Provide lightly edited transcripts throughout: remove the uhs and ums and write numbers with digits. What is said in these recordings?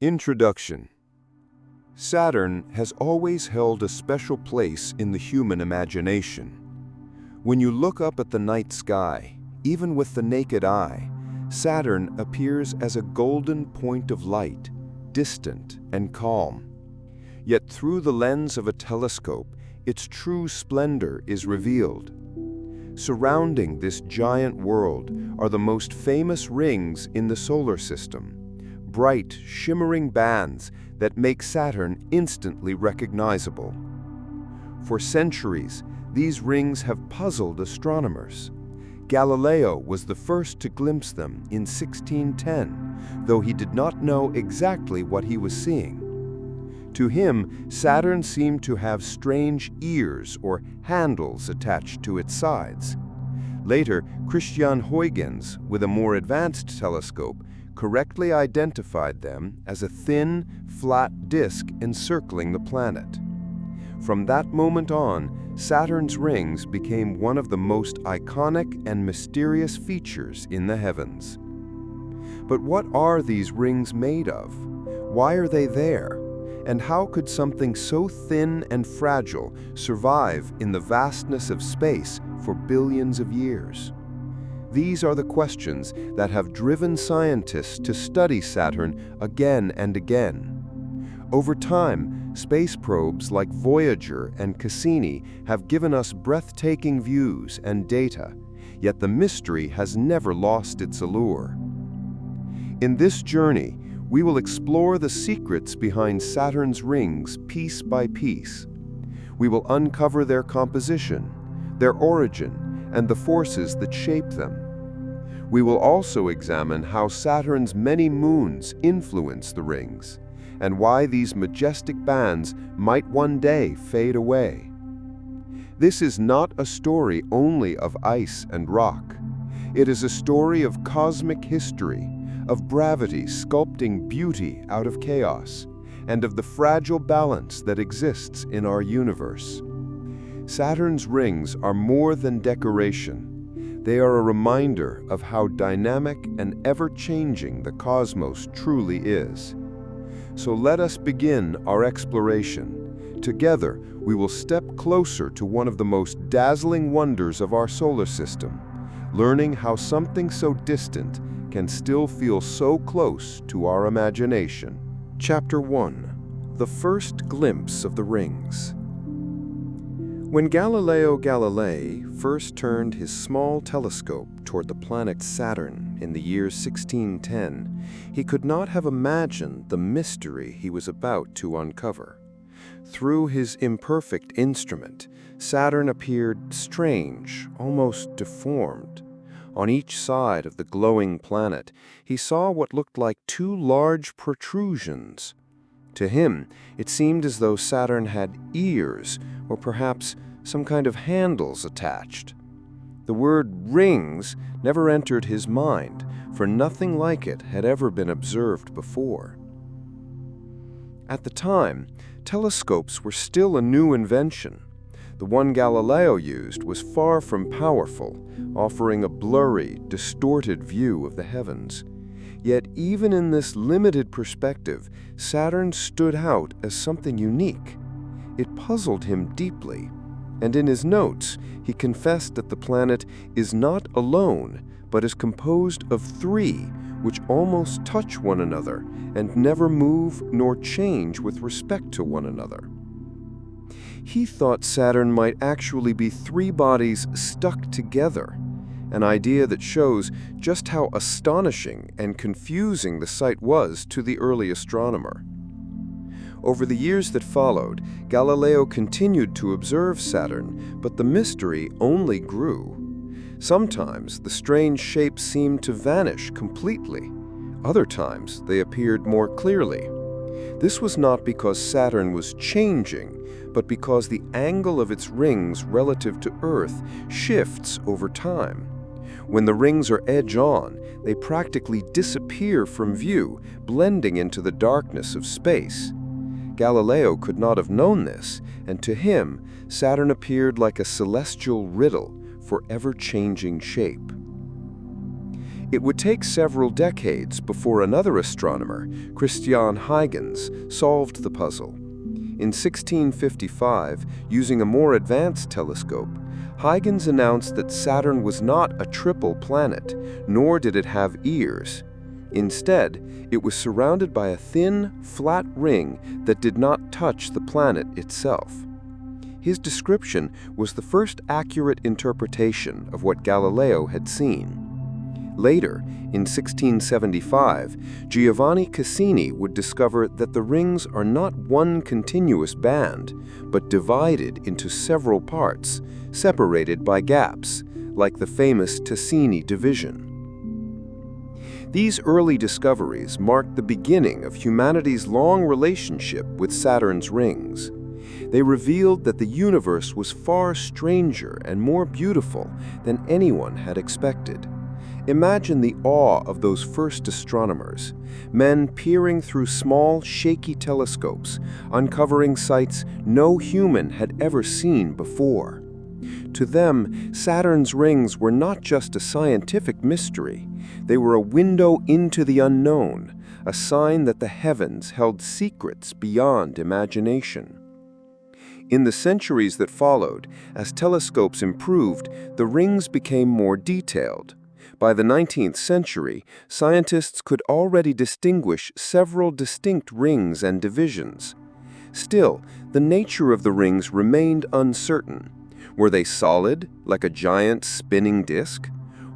Introduction. Saturn has always held a special place in the human imagination. When you look up at the night sky, even with the naked eye, Saturn appears as a golden point of light, distant and calm. Yet through the lens of a telescope, its true splendor is revealed. Surrounding this giant world are the most famous rings in the solar system, bright, shimmering bands that make Saturn instantly recognizable. For centuries, these rings have puzzled astronomers. Galileo was the first to glimpse them in 1610, though he did not know exactly what he was seeing. To him, Saturn seemed to have strange ears or handles attached to its sides. Later, Christian Huygens, with a more advanced telescope, correctly identified them as a thin, flat disk encircling the planet. From that moment on, Saturn's rings became one of the most iconic and mysterious features in the heavens. But what are these rings made of? Why are they there? And how could something so thin and fragile survive in the vastness of space for billions of years? These are the questions that have driven scientists to study Saturn again and again. Over time, space probes like Voyager and Cassini have given us breathtaking views and data, yet the mystery has never lost its allure. In this journey, we will explore the secrets behind Saturn's rings piece by piece. We will uncover their composition, their origin, and the forces that shape them. We will also examine how Saturn's many moons influence the rings, and why these majestic bands might one day fade away. This is not a story only of ice and rock. It is a story of cosmic history, of gravity sculpting beauty out of chaos, and of the fragile balance that exists in our universe. Saturn's rings are more than decoration. They are a reminder of how dynamic and ever-changing the cosmos truly is. So let us begin our exploration. Together, we will step closer to one of the most dazzling wonders of our solar system, learning how something so distant can still feel so close to our imagination. Chapter 1. The First Glimpse of the Rings. When Galileo Galilei first turned his small telescope toward the planet Saturn in the year 1610, he could not have imagined the mystery he was about to uncover. Through his imperfect instrument, Saturn appeared strange, almost deformed. On each side of the glowing planet, he saw what looked like two large protrusions. To him, it seemed as though Saturn had ears, or perhaps some kind of handles attached. The word rings never entered his mind, for nothing like it had ever been observed before. At the time, telescopes were still a new invention. The one Galileo used was far from powerful, offering a blurry, distorted view of the heavens. Yet even in this limited perspective, Saturn stood out as something unique. It puzzled him deeply, and in his notes, he confessed that the planet is not alone, but is composed of three, which almost touch one another and never move nor change with respect to one another. He thought Saturn might actually be three bodies stuck together, an idea that shows just how astonishing and confusing the sight was to the early astronomer. Over the years that followed, Galileo continued to observe Saturn, but the mystery only grew. Sometimes the strange shapes seemed to vanish completely. Other times they appeared more clearly. This was not because Saturn was changing, but because the angle of its rings relative to Earth shifts over time. When the rings are edge-on, they practically disappear from view, blending into the darkness of space. Galileo could not have known this, and to him, Saturn appeared like a celestial riddle for ever-changing shape. It would take several decades before another astronomer, Christian Huygens, solved the puzzle. In 1655, using a more advanced telescope, Huygens announced that Saturn was not a triple planet, nor did it have ears. Instead, it was surrounded by a thin, flat ring that did not touch the planet itself. His description was the first accurate interpretation of what Galileo had seen. Later, in 1675, Giovanni Cassini would discover that the rings are not one continuous band, but divided into several parts, separated by gaps, like the famous Ticini division. These early discoveries marked the beginning of humanity's long relationship with Saturn's rings. They revealed that the universe was far stranger and more beautiful than anyone had expected. Imagine the awe of those first astronomers, men peering through small, shaky telescopes, uncovering sights no human had ever seen before. To them, Saturn's rings were not just a scientific mystery. They were a window into the unknown, a sign that the heavens held secrets beyond imagination. In the centuries that followed, as telescopes improved, the rings became more detailed. By the 19th century, scientists could already distinguish several distinct rings and divisions. Still, the nature of the rings remained uncertain. Were they solid, like a giant spinning disk?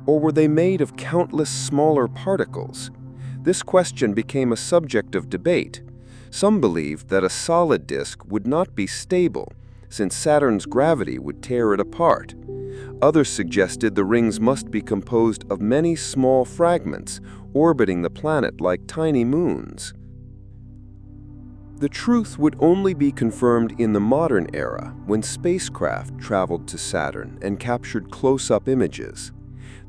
Or were they made of countless smaller particles? This question became a subject of debate. Some believed that a solid disk would not be stable, since Saturn's gravity would tear it apart. Others suggested the rings must be composed of many small fragments, orbiting the planet like tiny moons. The truth would only be confirmed in the modern era, when spacecraft traveled to Saturn and captured close-up images.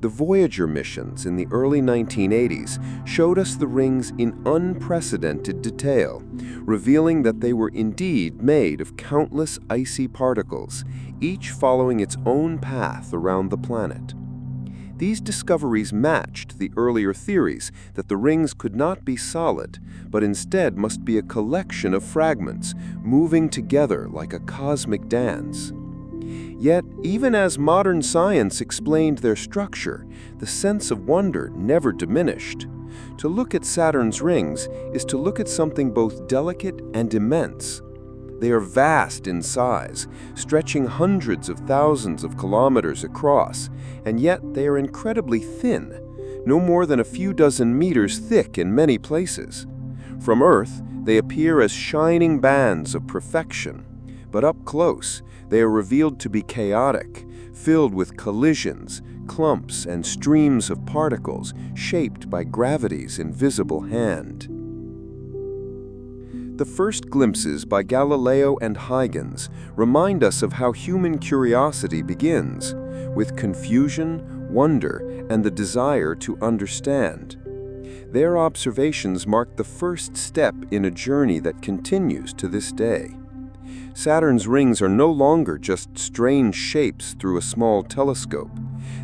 The Voyager missions in the early 1980s showed us the rings in unprecedented detail, revealing that they were indeed made of countless icy particles, each following its own path around the planet. These discoveries matched the earlier theories that the rings could not be solid, but instead must be a collection of fragments, moving together like a cosmic dance. Yet, even as modern science explained their structure, the sense of wonder never diminished. To look at Saturn's rings is to look at something both delicate and immense. They are vast in size, stretching hundreds of thousands of kilometers across, and yet they are incredibly thin, no more than a few dozen meters thick in many places. From Earth, they appear as shining bands of perfection, but up close, they are revealed to be chaotic, filled with collisions, clumps, and streams of particles shaped by gravity's invisible hand. The first glimpses by Galileo and Huygens remind us of how human curiosity begins, with confusion, wonder, and the desire to understand. Their observations marked the first step in a journey that continues to this day. Saturn's rings are no longer just strange shapes through a small telescope.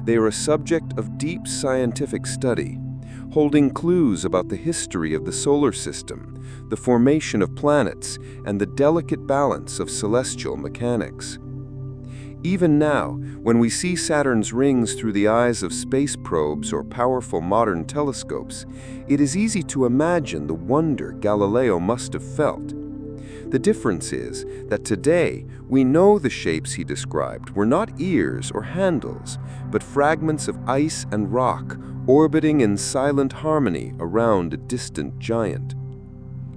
They are a subject of deep scientific study, holding clues about the history of the solar system, the formation of planets, and the delicate balance of celestial mechanics. Even now, when we see Saturn's rings through the eyes of space probes or powerful modern telescopes, it is easy to imagine the wonder Galileo must have felt. The difference is that today we know the shapes he described were not ears or handles, but fragments of ice and rock orbiting in silent harmony around a distant giant.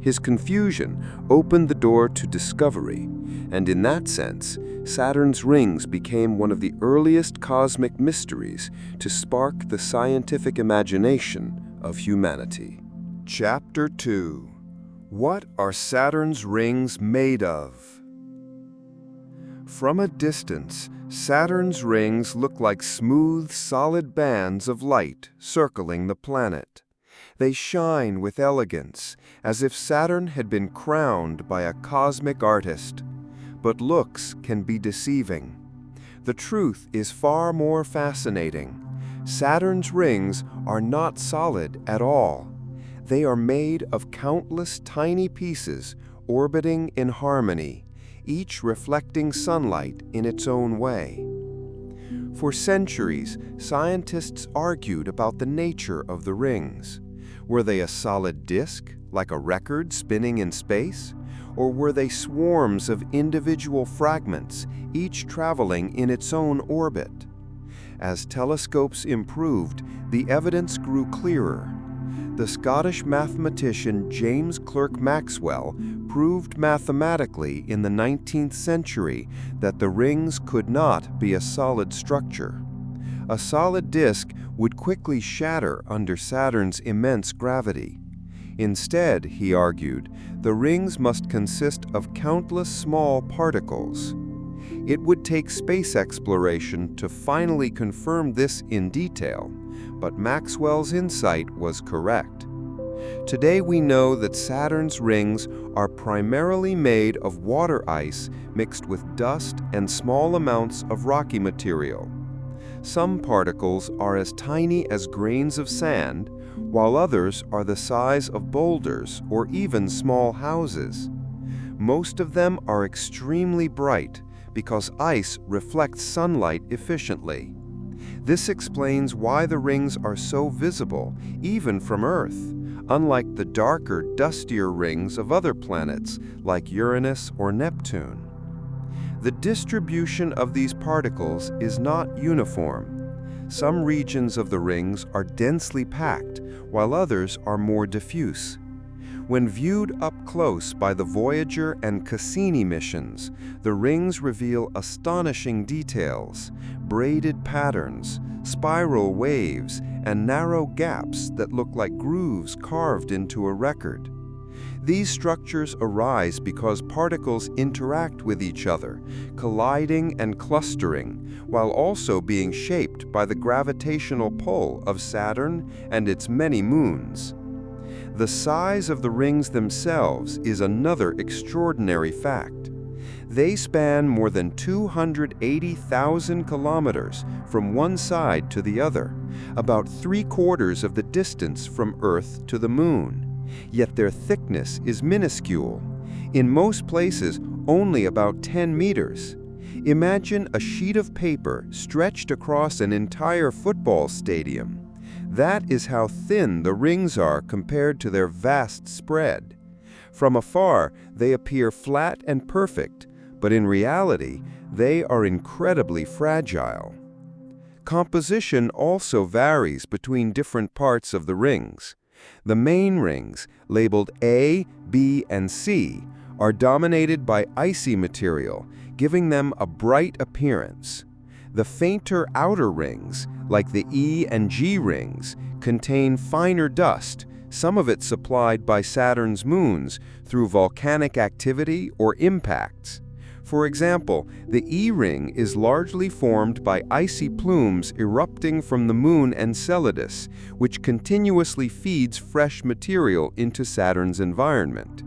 His confusion opened the door to discovery, and in that sense, Saturn's rings became one of the earliest cosmic mysteries to spark the scientific imagination of humanity. Chapter 2. What are Saturn's rings made of? From a distance, Saturn's rings look like smooth, solid bands of light circling the planet. They shine with elegance, as if Saturn had been crowned by a cosmic artist. But looks can be deceiving. The truth is far more fascinating. Saturn's rings are not solid at all. They are made of countless tiny pieces orbiting in harmony, each reflecting sunlight in its own way. For centuries, scientists argued about the nature of the rings. Were they a solid disk, like a record spinning in space? Or were they swarms of individual fragments, each traveling in its own orbit? As telescopes improved, the evidence grew clearer. The Scottish mathematician James Clerk Maxwell proved mathematically in the 19th century that the rings could not be a solid structure. A solid disk would quickly shatter under Saturn's immense gravity. Instead, he argued, the rings must consist of countless small particles. It would take space exploration to finally confirm this in detail, but Maxwell's insight was correct. Today we know that Saturn's rings are primarily made of water ice mixed with dust and small amounts of rocky material. Some particles are as tiny as grains of sand, while others are the size of boulders or even small houses. Most of them are extremely bright because ice reflects sunlight efficiently. This explains why the rings are so visible, even from Earth, unlike the darker, dustier rings of other planets like Uranus or Neptune. The distribution of these particles is not uniform. Some regions of the rings are densely packed, while others are more diffuse. When viewed up close by the Voyager and Cassini missions, the rings reveal astonishing details, braided patterns, spiral waves, and narrow gaps that look like grooves carved into a record. These structures arise because particles interact with each other, colliding and clustering, while also being shaped by the gravitational pull of Saturn and its many moons. The size of the rings themselves is another extraordinary fact. They span more than 280,000 kilometers from one side to the other, about 3/4 of the distance from Earth to the Moon. Yet their thickness is minuscule. In most places, only about 10 meters. Imagine a sheet of paper stretched across an entire football stadium. That is how thin the rings are compared to their vast spread. From afar, they appear flat and perfect, but in reality, they are incredibly fragile. Composition also varies between different parts of the rings. The main rings, labeled A, B, and C, are dominated by icy material, giving them a bright appearance. The fainter outer rings, like the E and G rings, contain finer dust, some of it supplied by Saturn's moons through volcanic activity or impacts. For example, the E ring is largely formed by icy plumes erupting from the Moon Enceladus, which continuously feeds fresh material into Saturn's environment.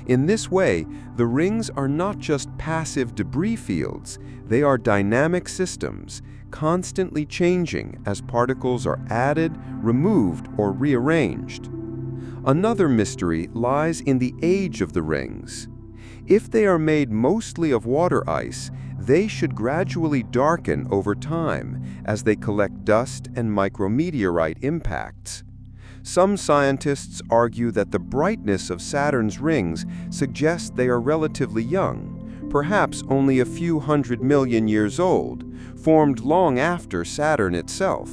In this way, the rings are not just passive debris fields, they are dynamic systems, constantly changing as particles are added, removed, or rearranged. Another mystery lies in the age of the rings. If they are made mostly of water ice, they should gradually darken over time as they collect dust and micrometeorite impacts. Some scientists argue that the brightness of Saturn's rings suggests they are relatively young, perhaps only a few 100 million years old, formed long after Saturn itself.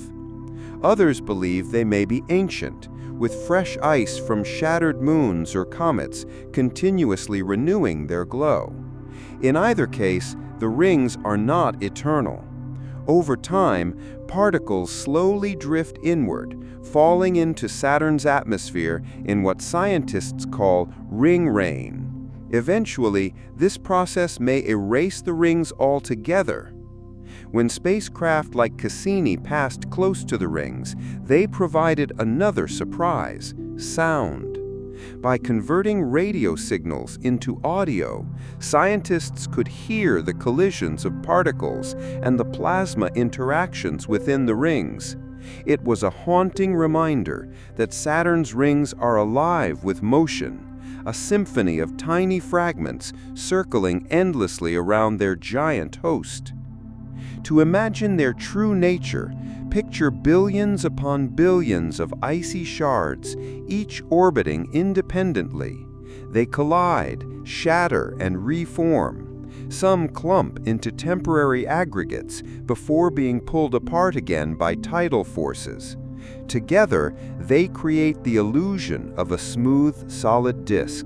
Others believe they may be ancient, with fresh ice from shattered moons or comets continuously renewing their glow. In either case, the rings are not eternal. Over time, particles slowly drift inward, falling into Saturn's atmosphere in what scientists call ring rain. Eventually, this process may erase the rings altogether. When spacecraft like Cassini passed close to the rings, they provided another surprise: sound. By converting radio signals into audio, scientists could hear the collisions of particles and the plasma interactions within the rings. It was a haunting reminder that Saturn's rings are alive with motion, a symphony of tiny fragments circling endlessly around their giant host. To imagine their true nature, picture billions upon billions of icy shards, each orbiting independently. They collide, shatter, and reform. Some clump into temporary aggregates before being pulled apart again by tidal forces. Together, they create the illusion of a smooth, solid disk.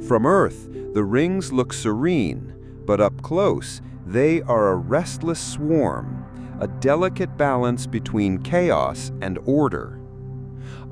From Earth, the rings look serene, but up close, they are a restless swarm, a delicate balance between chaos and order.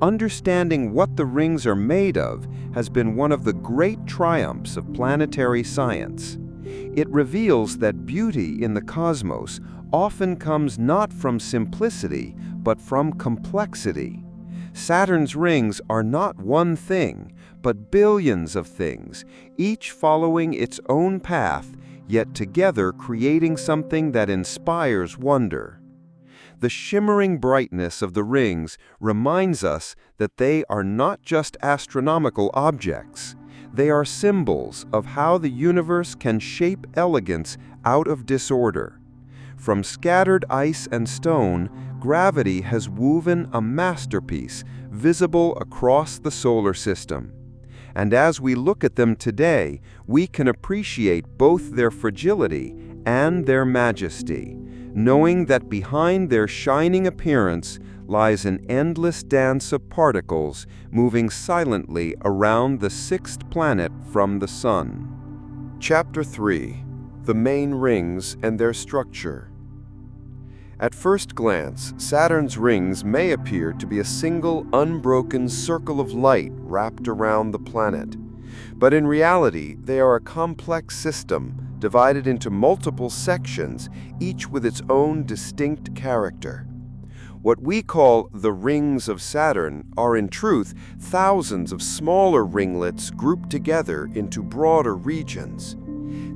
Understanding what the rings are made of has been one of the great triumphs of planetary science. It reveals that beauty in the cosmos often comes not from simplicity, but from complexity. Saturn's rings are not one thing, but billions of things, each following its own path, yet together creating something that inspires wonder. The shimmering brightness of the rings reminds us that they are not just astronomical objects. They are symbols of how the universe can shape elegance out of disorder. From scattered ice and stone, gravity has woven a masterpiece visible across the solar system. And as we look at them today, we can appreciate both their fragility and their majesty, knowing that behind their shining appearance lies an endless dance of particles moving silently around the sixth planet from the Sun. Chapter 3: The Main Rings and Their Structure. At first glance, Saturn's rings may appear to be a single, unbroken circle of light wrapped around the planet. But in reality, they are a complex system divided into multiple sections, each with its own distinct character. What we call the rings of Saturn are in truth thousands of smaller ringlets grouped together into broader regions.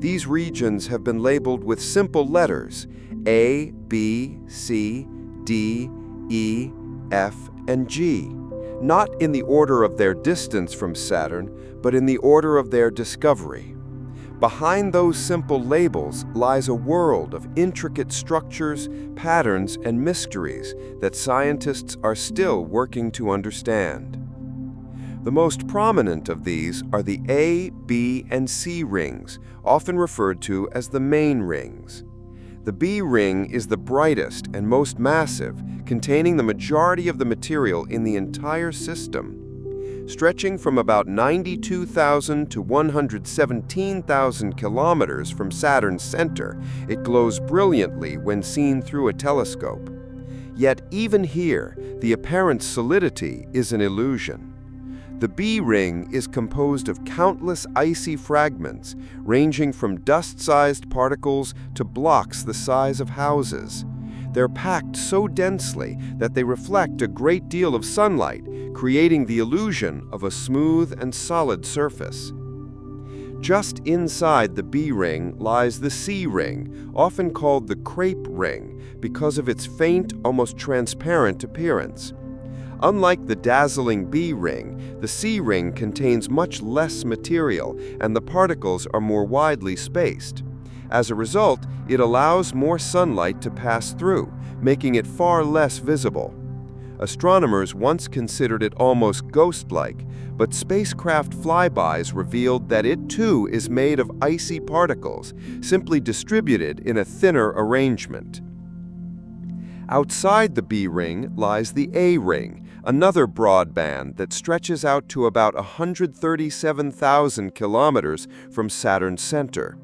These regions have been labeled with simple letters A, B, C, D, E, F, and G, not in the order of their distance from Saturn, but in the order of their discovery. Behind those simple labels lies a world of intricate structures, patterns, and mysteries that scientists are still working to understand. The most prominent of these are the A, B, and C rings, often referred to as the main rings. The B ring is the brightest and most massive, containing the majority of the material in the entire system. Stretching from about 92,000 to 117,000 kilometers from Saturn's center, it glows brilliantly when seen through a telescope. Yet even here, the apparent solidity is an illusion. The B ring is composed of countless icy fragments, ranging from dust-sized particles to blocks the size of houses. They're packed so densely that they reflect a great deal of sunlight, creating the illusion of a smooth and solid surface. Just inside the B ring lies the C ring, often called the crepe ring, because of its faint, almost transparent appearance. Unlike the dazzling B ring, the C ring contains much less material, and the particles are more widely spaced. As a result, it allows more sunlight to pass through, making it far less visible. Astronomers once considered it almost ghost-like, but spacecraft flybys revealed that it too is made of icy particles, simply distributed in a thinner arrangement. Outside the B ring lies the A ring, another broad band that stretches out to about 137,000 kilometers from Saturn's center.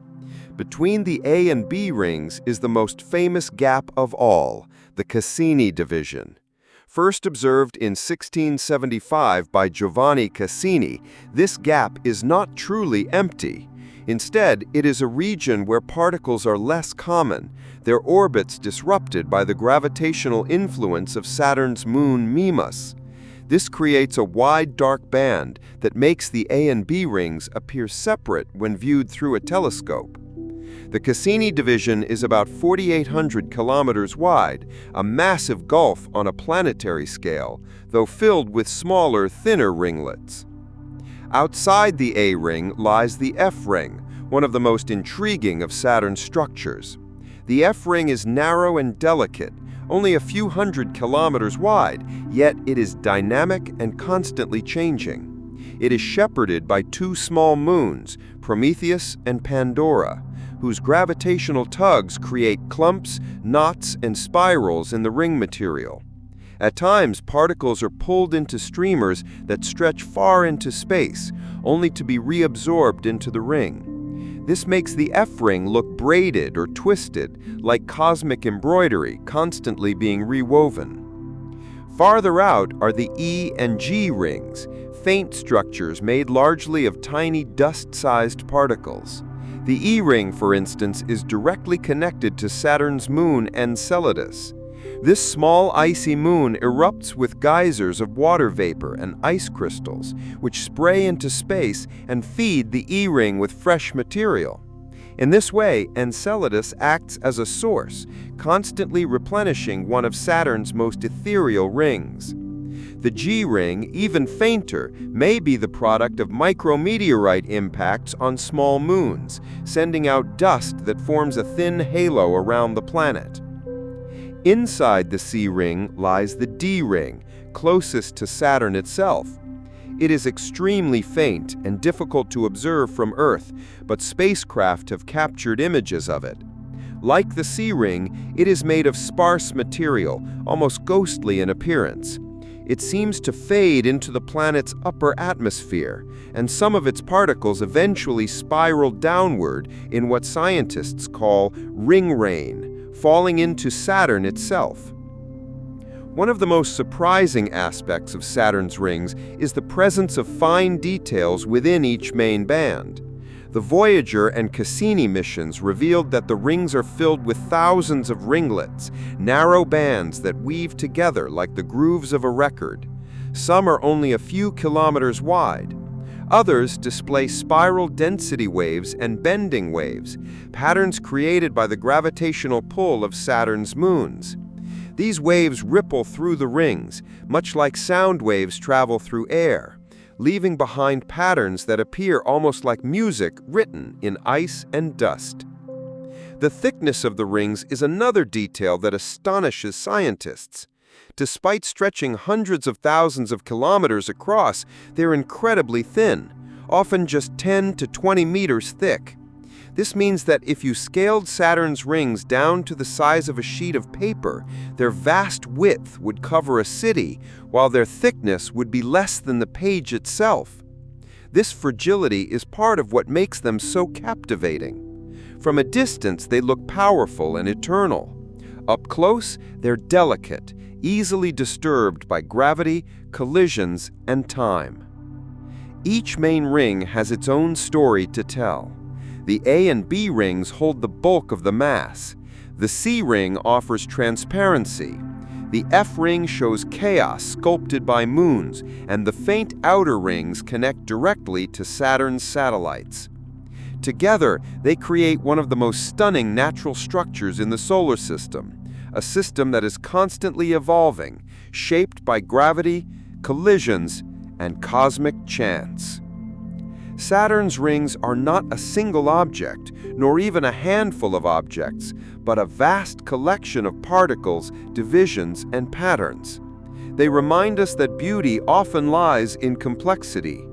Between the A and B rings is the most famous gap of all, the Cassini division. First observed in 1675 by Giovanni Cassini, this gap is not truly empty. Instead, it is a region where particles are less common, their orbits disrupted by the gravitational influence of Saturn's moon Mimas. This creates a wide dark band that makes the A and B rings appear separate when viewed through a telescope. The Cassini division is about 4,800 kilometers wide, a massive gulf on a planetary scale, though filled with smaller, thinner ringlets. Outside the A ring lies the F ring, one of the most intriguing of Saturn's structures. The F ring is narrow and delicate, only a few hundred kilometers wide, yet it is dynamic and constantly changing. It is shepherded by two small moons, Prometheus and Pandora, whose gravitational tugs create clumps, knots, and spirals in the ring material. At times, particles are pulled into streamers that stretch far into space, only to be reabsorbed into the ring. This makes the F ring look braided or twisted, like cosmic embroidery constantly being rewoven. Farther out are the E and G rings, faint structures made largely of tiny dust-sized particles. The E ring, for instance, is directly connected to Saturn's moon Enceladus. This small icy moon erupts with geysers of water vapor and ice crystals, which spray into space and feed the E ring with fresh material. In this way, Enceladus acts as a source, constantly replenishing one of Saturn's most ethereal rings. The G ring, even fainter, may be the product of micrometeorite impacts on small moons, sending out dust that forms a thin halo around the planet. Inside the C ring lies the D ring, closest to Saturn itself. It is extremely faint and difficult to observe from Earth, but spacecraft have captured images of it. Like the C ring, it is made of sparse material, almost ghostly in appearance. It seems to fade into the planet's upper atmosphere, and some of its particles eventually spiral downward in what scientists call ring rain, falling into Saturn itself. One of the most surprising aspects of Saturn's rings is the presence of fine details within each main band. The Voyager and Cassini missions revealed that the rings are filled with thousands of ringlets, narrow bands that weave together like the grooves of a record. Some are only a few kilometers wide. Others display spiral density waves and bending waves, patterns created by the gravitational pull of Saturn's moons. These waves ripple through the rings, much like sound waves travel through air, leaving behind patterns that appear almost like music written in ice and dust. The thickness of the rings is another detail that astonishes scientists. Despite stretching hundreds of thousands of kilometers across, they're incredibly thin, often just 10 to 20 meters thick. This means that if you scaled Saturn's rings down to the size of a sheet of paper, their vast width would cover a city, while their thickness would be less than the page itself. This fragility is part of what makes them so captivating. From a distance, they look powerful and eternal. Up close, they're delicate, easily disturbed by gravity, collisions, and time. Each main ring has its own story to tell. The A and B rings hold the bulk of the mass. The C ring offers transparency. The F ring shows chaos sculpted by moons, and the faint outer rings connect directly to Saturn's satellites. Together, they create one of the most stunning natural structures in the solar system, a system that is constantly evolving, shaped by gravity, collisions, and cosmic chance. Saturn's rings are not a single object, nor even a handful of objects, but a vast collection of particles, divisions, and patterns. They remind us that beauty often lies in complexity.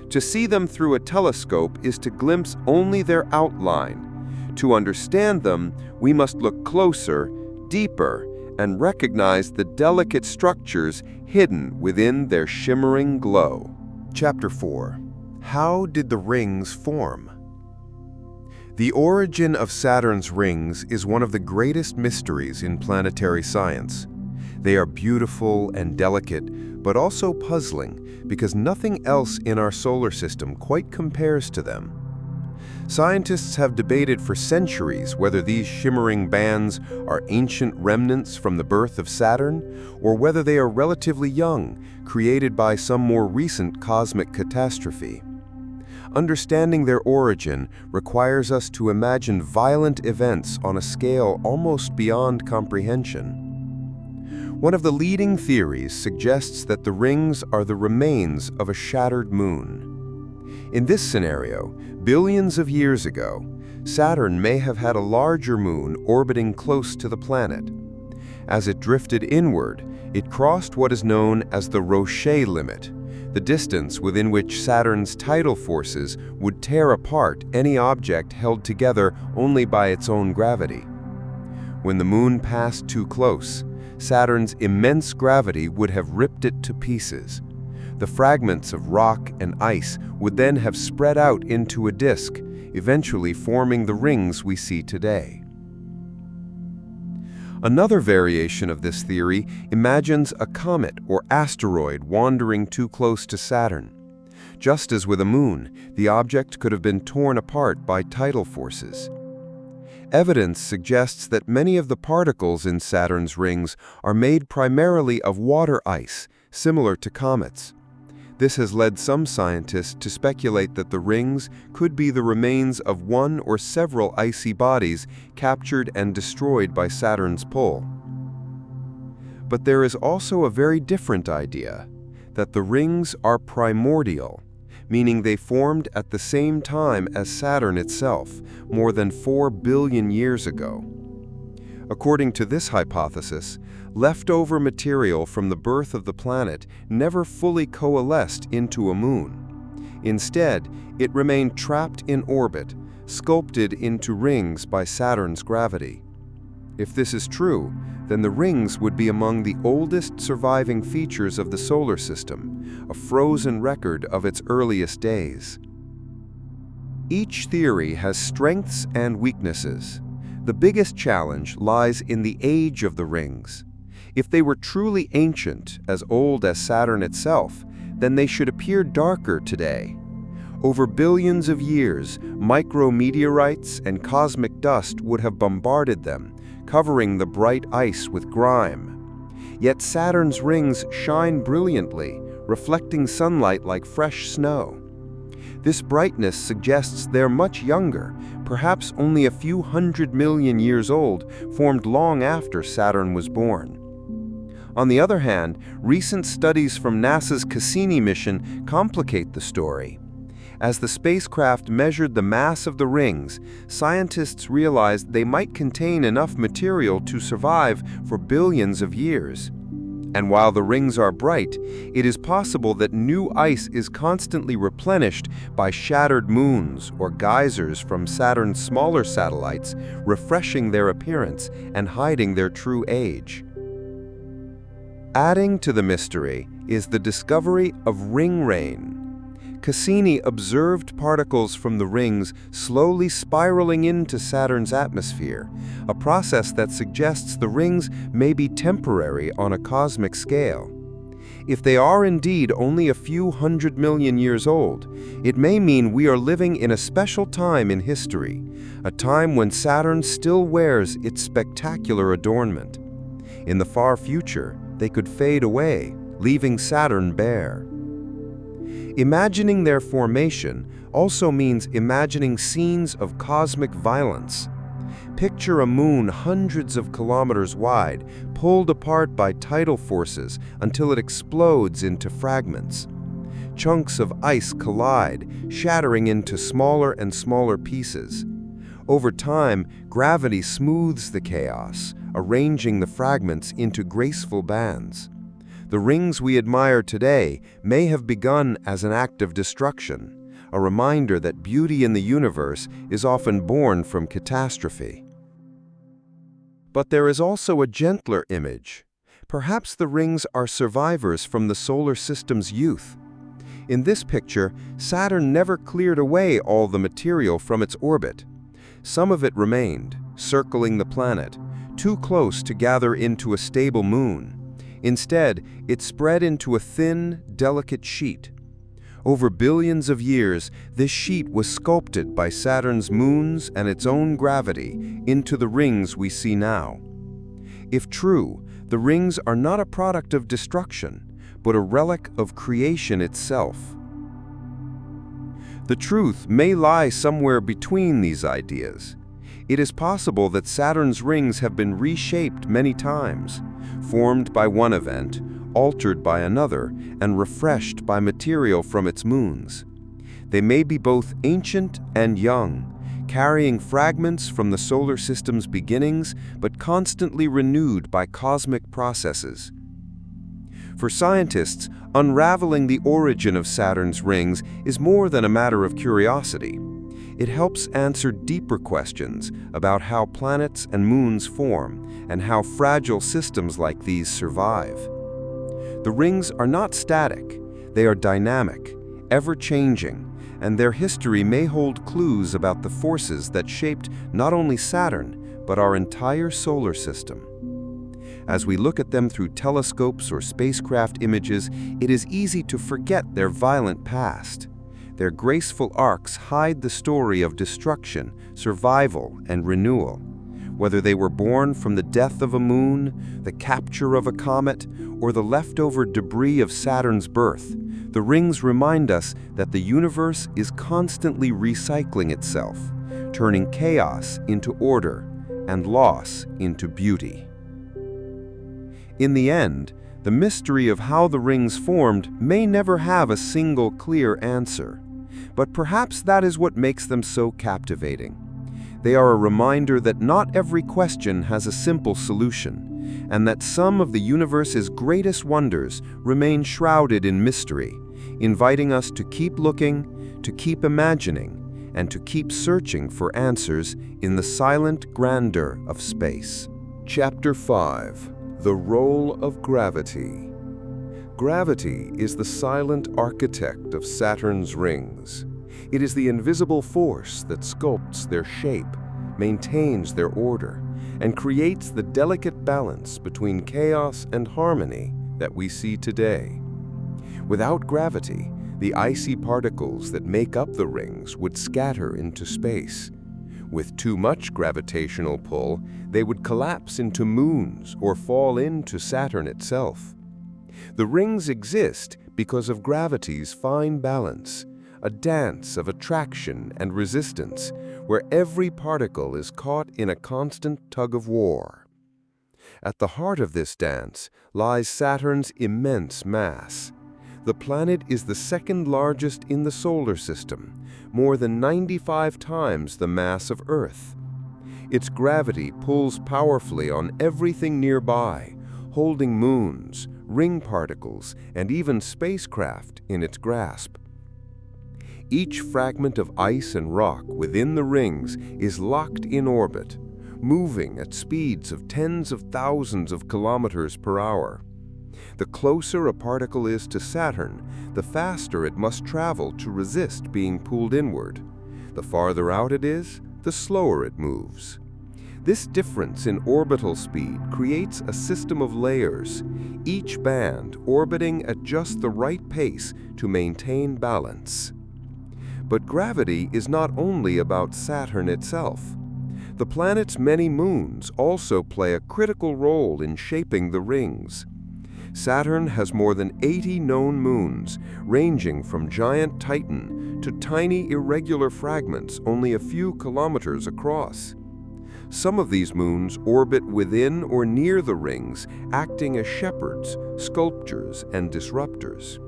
To see them through a telescope is to glimpse only their outline. To understand them, we must look closer, deeper, and recognize the delicate structures hidden within their shimmering glow. Chapter 4. How did the rings form? The origin of Saturn's rings is one of the greatest mysteries in planetary science. They are beautiful and delicate, but also puzzling because nothing else in our solar system quite compares to them. Scientists have debated for centuries whether these shimmering bands are ancient remnants from the birth of Saturn, or whether they are relatively young, created by some more recent cosmic catastrophe. Understanding their origin requires us to imagine violent events on a scale almost beyond comprehension. One of the leading theories suggests that the rings are the remains of a shattered moon. In this scenario, billions of years ago, Saturn may have had a larger moon orbiting close to the planet. As it drifted inward, it crossed what is known as the Roche limit, the distance within which Saturn's tidal forces would tear apart any object held together only by its own gravity. When the moon passed too close, Saturn's immense gravity would have ripped it to pieces. The fragments of rock and ice would then have spread out into a disk, eventually forming the rings we see today. Another variation of this theory imagines a comet or asteroid wandering too close to Saturn. Just as with a moon, the object could have been torn apart by tidal forces. Evidence suggests that many of the particles in Saturn's rings are made primarily of water ice, similar to comets. This has led some scientists to speculate that the rings could be the remains of one or several icy bodies captured and destroyed by Saturn's pull. But there is also a very different idea, that the rings are primordial, meaning they formed at the same time as Saturn itself, more than 4 billion years ago. According to this hypothesis, leftover material from the birth of the planet never fully coalesced into a moon. Instead, it remained trapped in orbit, sculpted into rings by Saturn's gravity. If this is true, then the rings would be among the oldest surviving features of the solar system, a frozen record of its earliest days. Each theory has strengths and weaknesses. The biggest challenge lies in the age of the rings. If they were truly ancient, as old as Saturn itself, then they should appear darker today. Over billions of years, micrometeorites and cosmic dust would have bombarded them, covering the bright ice with grime. Yet Saturn's rings shine brilliantly, reflecting sunlight like fresh snow. This brightness suggests they're much younger, perhaps only a few 100 million years old, formed long after Saturn was born. On the other hand, recent studies from NASA's Cassini mission complicate the story. As the spacecraft measured the mass of the rings, scientists realized they might contain enough material to survive for billions of years. And while the rings are bright, it is possible that new ice is constantly replenished by shattered moons or geysers from Saturn's smaller satellites, refreshing their appearance and hiding their true age. Adding to the mystery is the discovery of ring rain. Cassini observed particles from the rings slowly spiraling into Saturn's atmosphere, a process that suggests the rings may be temporary on a cosmic scale. If they are indeed only a few 100 million years old, it may mean we are living in a special time in history, a time when Saturn still wears its spectacular adornment. In the far future, they could fade away, leaving Saturn bare. Imagining their formation also means imagining scenes of cosmic violence. Picture a moon hundreds of kilometers wide, pulled apart by tidal forces until it explodes into fragments. Chunks of ice collide, shattering into smaller and smaller pieces. Over time, gravity smooths the chaos, arranging the fragments into graceful bands. The rings we admire today may have begun as an act of destruction, a reminder that beauty in the universe is often born from catastrophe. But there is also a gentler image. Perhaps the rings are survivors from the solar system's youth. In this picture, Saturn never cleared away all the material from its orbit. Some of it remained, circling the planet, too close to gather into a stable moon. Instead, it spread into a thin, delicate sheet. Over billions of years, this sheet was sculpted by Saturn's moons and its own gravity into the rings we see now. If true, the rings are not a product of destruction, but a relic of creation itself. The truth may lie somewhere between these ideas. It is possible that Saturn's rings have been reshaped many times, formed by one event, altered by another, and refreshed by material from its moons. They may be both ancient and young, carrying fragments from the solar system's beginnings, but constantly renewed by cosmic processes. For scientists, unraveling the origin of Saturn's rings is more than a matter of curiosity. It helps answer deeper questions about how planets and moons form and how fragile systems like these survive. The rings are not static, they are dynamic, ever-changing, and their history may hold clues about the forces that shaped not only Saturn, but our entire solar system. As we look at them through telescopes or spacecraft images, it is easy to forget their violent past. Their graceful arcs hide the story of destruction, survival, and renewal. Whether they were born from the death of a moon, the capture of a comet, or the leftover debris of Saturn's birth, the rings remind us that the universe is constantly recycling itself, turning chaos into order and loss into beauty. In the end, the mystery of how the rings formed may never have a single clear answer, but perhaps that is what makes them so captivating. They are a reminder that not every question has a simple solution, and that some of the universe's greatest wonders remain shrouded in mystery, inviting us to keep looking, to keep imagining, and to keep searching for answers in the silent grandeur of space. Chapter 5. The Role of Gravity. Gravity is the silent architect of Saturn's rings. It is the invisible force that sculpts their shape, maintains their order, and creates the delicate balance between chaos and harmony that we see today. Without gravity, the icy particles that make up the rings would scatter into space. With too much gravitational pull, they would collapse into moons or fall into Saturn itself. The rings exist because of gravity's fine balance, a dance of attraction and resistance, where every particle is caught in a constant tug-of-war. At the heart of this dance lies Saturn's immense mass. The planet is the second largest in the solar system, more than 95 times the mass of Earth. Its gravity pulls powerfully on everything nearby, holding moons, ring particles, and even spacecraft in its grasp. Each fragment of ice and rock within the rings is locked in orbit, moving at speeds of tens of thousands of kilometers per hour. The closer a particle is to Saturn, the faster it must travel to resist being pulled inward. The farther out it is, the slower it moves. This difference in orbital speed creates a system of layers, each band orbiting at just the right pace to maintain balance. But gravity is not only about Saturn itself. The planet's many moons also play a critical role in shaping the rings. Saturn has more than 80 known moons, ranging from giant Titan to tiny irregular fragments only a few kilometers across. Some of these moons orbit within or near the rings, acting as shepherds, sculptors, and disruptors.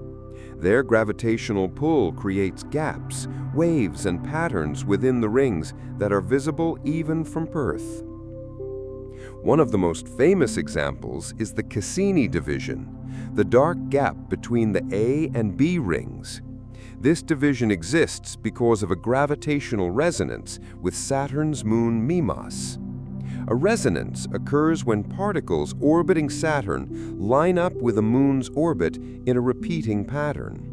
Their gravitational pull creates gaps, waves, and patterns within the rings that are visible even from Earth. One of the most famous examples is the Cassini division, the dark gap between the A and B rings. This division exists because of a gravitational resonance with Saturn's moon Mimas. A resonance occurs when particles orbiting Saturn line up with a moon's orbit in a repeating pattern.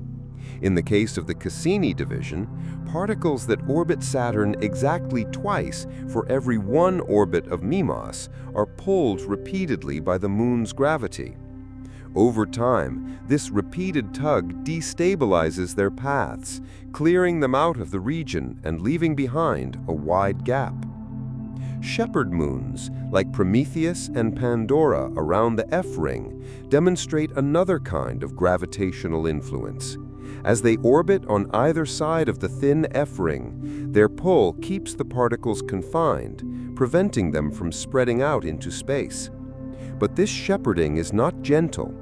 In the case of the Cassini division, particles that orbit Saturn exactly twice for every one orbit of Mimas are pulled repeatedly by the moon's gravity. Over time, this repeated tug destabilizes their paths, clearing them out of the region and leaving behind a wide gap. Shepherd moons, like Prometheus and Pandora around the F ring, demonstrate another kind of gravitational influence. As they orbit on either side of the thin F-ring, their pull keeps the particles confined, preventing them from spreading out into space. But this shepherding is not gentle.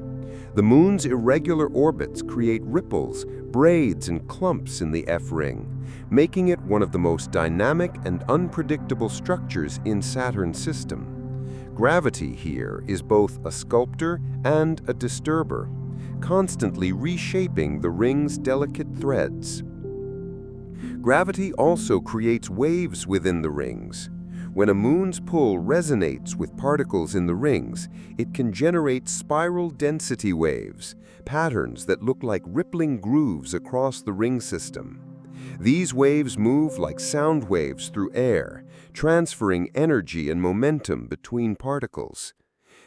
The Moon's irregular orbits create ripples, braids, and clumps in the F-ring, making it one of the most dynamic and unpredictable structures in Saturn's system. Gravity here is both a sculptor and a disturber, constantly reshaping the ring's delicate threads. Gravity also creates waves within the rings. When a moon's pull resonates with particles in the rings, it can generate spiral density waves, patterns that look like rippling grooves across the ring system. These waves move like sound waves through air, transferring energy and momentum between particles.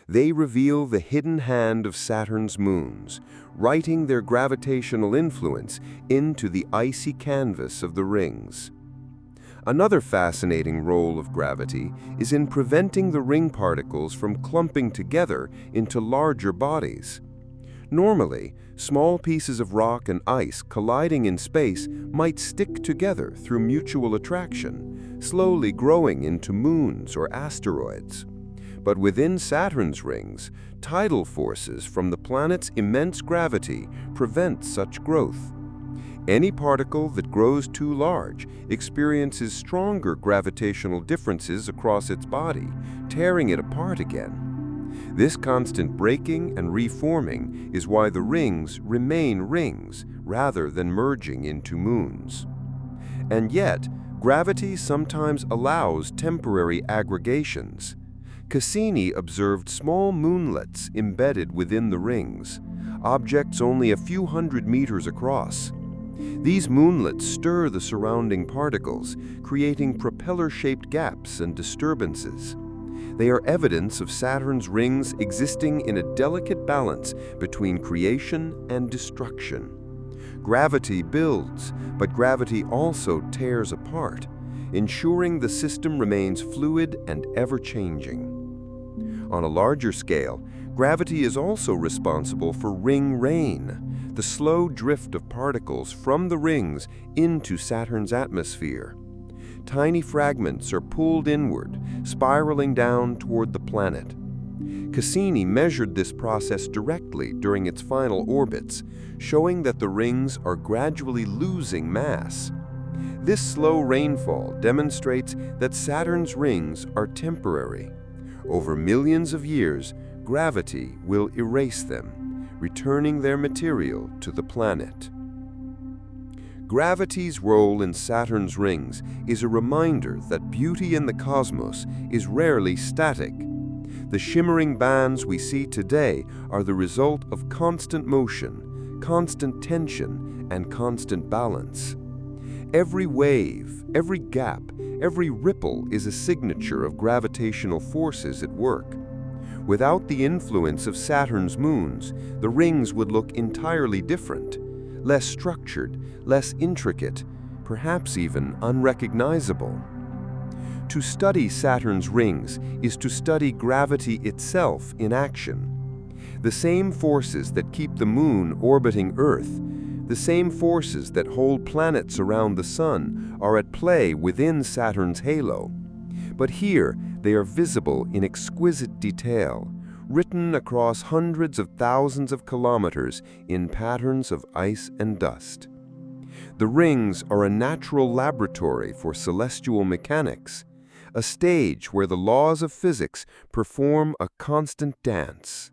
They reveal the hidden hand of Saturn's moons, writing their gravitational influence into the icy canvas of the rings. Another fascinating role of gravity is in preventing the ring particles from clumping together into larger bodies. Normally, small pieces of rock and ice colliding in space might stick together through mutual attraction, slowly growing into moons or asteroids. But within Saturn's rings, tidal forces from the planet's immense gravity prevent such growth. Any particle that grows too large experiences stronger gravitational differences across its body, tearing it apart again. This constant breaking and reforming is why the rings remain rings rather than merging into moons. And yet, gravity sometimes allows temporary aggregations. Cassini observed small moonlets embedded within the rings, objects only a few hundred meters across. These moonlets stir the surrounding particles, creating propeller-shaped gaps and disturbances. They are evidence of Saturn's rings existing in a delicate balance between creation and destruction. Gravity builds, but gravity also tears apart, ensuring the system remains fluid and ever-changing. On a larger scale, gravity is also responsible for ring rain, the slow drift of particles from the rings into Saturn's atmosphere. Tiny fragments are pulled inward, spiraling down toward the planet. Cassini measured this process directly during its final orbits, showing that the rings are gradually losing mass. This slow rainfall demonstrates that Saturn's rings are temporary. Over millions of years, gravity will erase them, returning their material to the planet. Gravity's role in Saturn's rings is a reminder that beauty in the cosmos is rarely static. The shimmering bands we see today are the result of constant motion, constant tension, and constant balance. Every wave, every gap, every ripple is a signature of gravitational forces at work. Without the influence of Saturn's moons, the rings would look entirely different, less structured, less intricate, perhaps even unrecognizable. To study Saturn's rings is to study gravity itself in action. The same forces that keep the Moon orbiting Earth, the same forces that hold planets around the Sun, are at play within Saturn's halo. But here, they are visible in exquisite detail, written across hundreds of thousands of kilometers in patterns of ice and dust. The rings are a natural laboratory for celestial mechanics, a stage where the laws of physics perform a constant dance.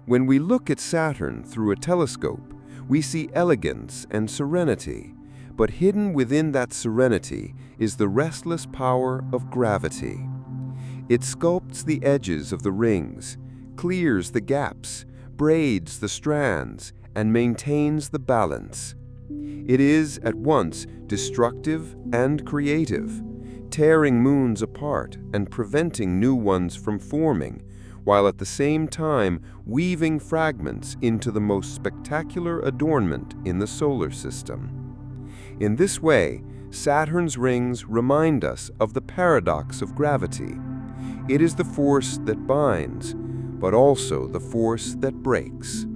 When we look at Saturn through a telescope, we see elegance and serenity, but hidden within that serenity is the restless power of gravity. It sculpts the edges of the rings, clears the gaps, braids the strands, and maintains the balance. It is at once destructive and creative, tearing moons apart and preventing new ones from forming, while at the same time weaving fragments into the most spectacular adornment in the solar system. In this way, Saturn's rings remind us of the paradox of gravity. It is the force that binds, but also the force that breaks.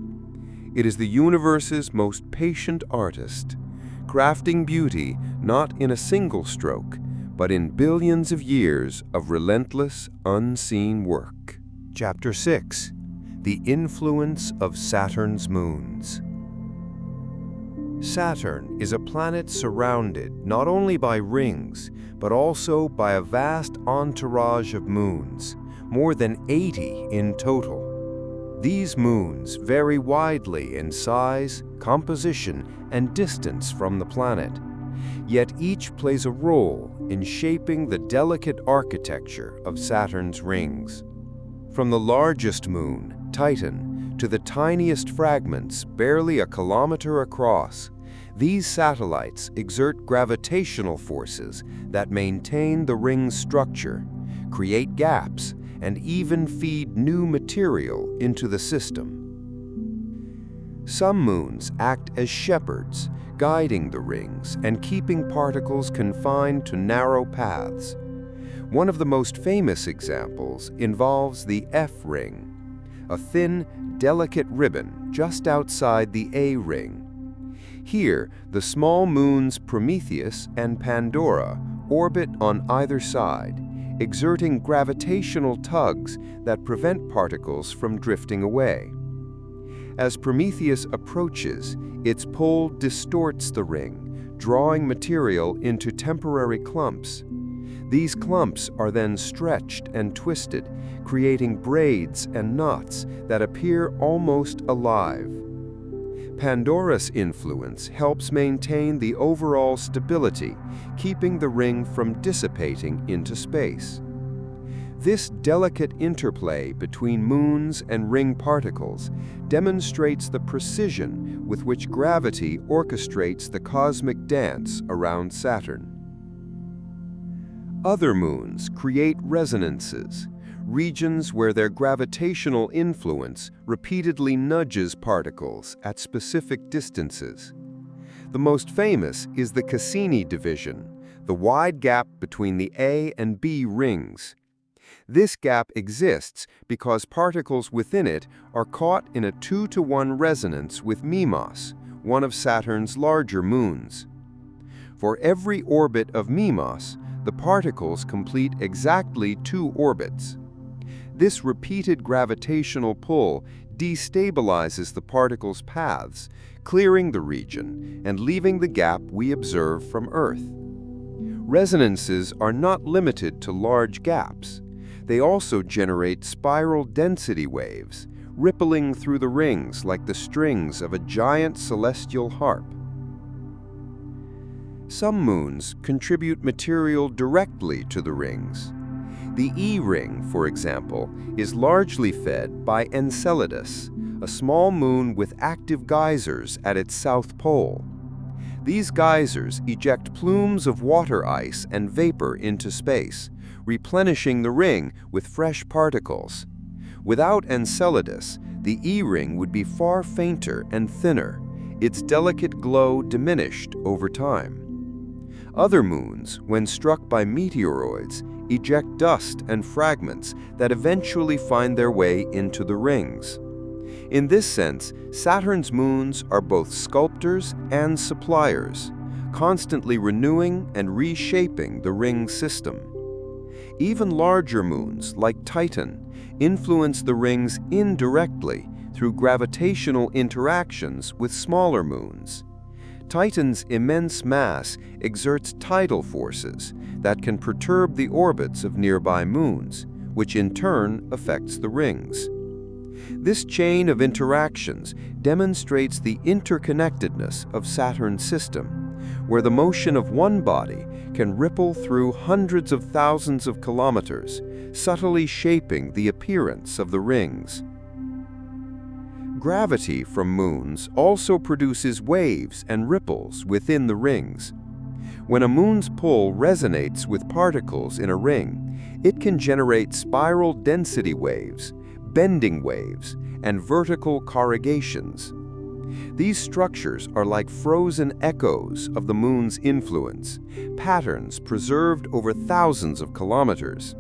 It is the universe's most patient artist, crafting beauty not in a single stroke, but in billions of years of relentless, unseen work. Chapter 6. The Influence of Saturn's Moons. Saturn is a planet surrounded not only by rings, but also by a vast entourage of moons, more than 80 in total. These moons vary widely in size, composition, and distance from the planet, yet each plays a role in shaping the delicate architecture of Saturn's rings. From the largest moon, Titan, to the tiniest fragments barely a kilometer across, these satellites exert gravitational forces that maintain the ring's structure, create gaps, and even feed new material into the system. Some moons act as shepherds, guiding the rings and keeping particles confined to narrow paths. One of the most famous examples involves the F ring, a thin, delicate ribbon just outside the A ring. Here, the small moons Prometheus and Pandora orbit on either side, exerting gravitational tugs that prevent particles from drifting away. As Prometheus approaches, its pull distorts the ring, drawing material into temporary clumps. These clumps are then stretched and twisted, creating braids and knots that appear almost alive. Pandora's influence helps maintain the overall stability, keeping the ring from dissipating into space. This delicate interplay between moons and ring particles demonstrates the precision with which gravity orchestrates the cosmic dance around Saturn. Other moons create resonances, regions where their gravitational influence repeatedly nudges particles at specific distances. The most famous is the Cassini division, the wide gap between the A and B rings. This gap exists because particles within it are caught in a 2-to-1 resonance with Mimas, one of Saturn's larger moons. For every orbit of Mimas, the particles complete exactly 2 orbits. This repeated gravitational pull destabilizes the particles' paths, clearing the region and leaving the gap we observe from Earth. Resonances are not limited to large gaps. They also generate spiral density waves, rippling through the rings like the strings of a giant celestial harp. Some moons contribute material directly to the rings. The E ring, for example, is largely fed by Enceladus, a small moon with active geysers at its south pole. These geysers eject plumes of water ice and vapor into space, replenishing the ring with fresh particles. Without Enceladus, the E ring would be far fainter and thinner, its delicate glow diminished over time. Other moons, when struck by meteoroids, eject dust and fragments that eventually find their way into the rings. In this sense, Saturn's moons are both sculptors and suppliers, constantly renewing and reshaping the ring system. Even larger moons, like Titan, influence the rings indirectly through gravitational interactions with smaller moons. Titan's immense mass exerts tidal forces that can perturb the orbits of nearby moons, which in turn affects the rings. This chain of interactions demonstrates the interconnectedness of Saturn's system, where the motion of one body can ripple through hundreds of thousands of kilometers, subtly shaping the appearance of the rings. Gravity from moons also produces waves and ripples within the rings. When a moon's pull resonates with particles in a ring, it can generate spiral density waves, bending waves, and vertical corrugations. These structures are like frozen echoes of the moon's influence, patterns preserved over thousands of kilometers.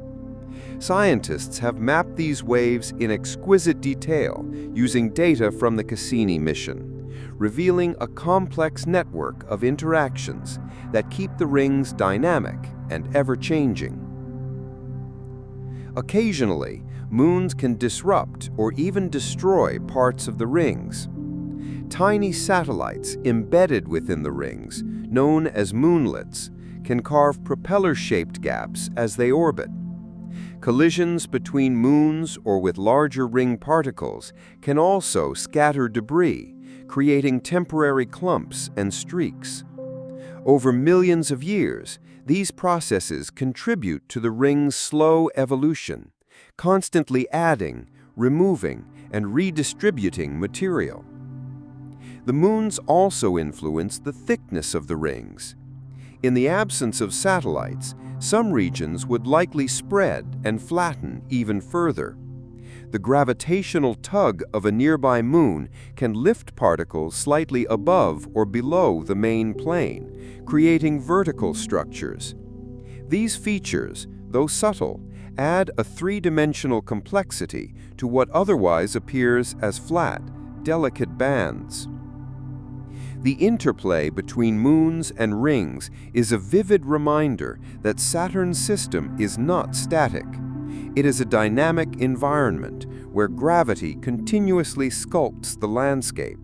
Scientists have mapped these waves in exquisite detail using data from the Cassini mission, revealing a complex network of interactions that keep the rings dynamic and ever-changing. Occasionally, moons can disrupt or even destroy parts of the rings. Tiny satellites embedded within the rings, known as moonlets, can carve propeller-shaped gaps as they orbit. Collisions between moons or with larger ring particles can also scatter debris, creating temporary clumps and streaks. Over millions of years, these processes contribute to the ring's slow evolution, constantly adding, removing, and redistributing material. The moons also influence the thickness of the rings. In the absence of satellites, some regions would likely spread and flatten even further. The gravitational tug of a nearby moon can lift particles slightly above or below the main plane, creating vertical structures. These features, though subtle, add a three-dimensional complexity to what otherwise appears as flat, delicate bands. The interplay between moons and rings is a vivid reminder that Saturn's system is not static. It is a dynamic environment where gravity continuously sculpts the landscape.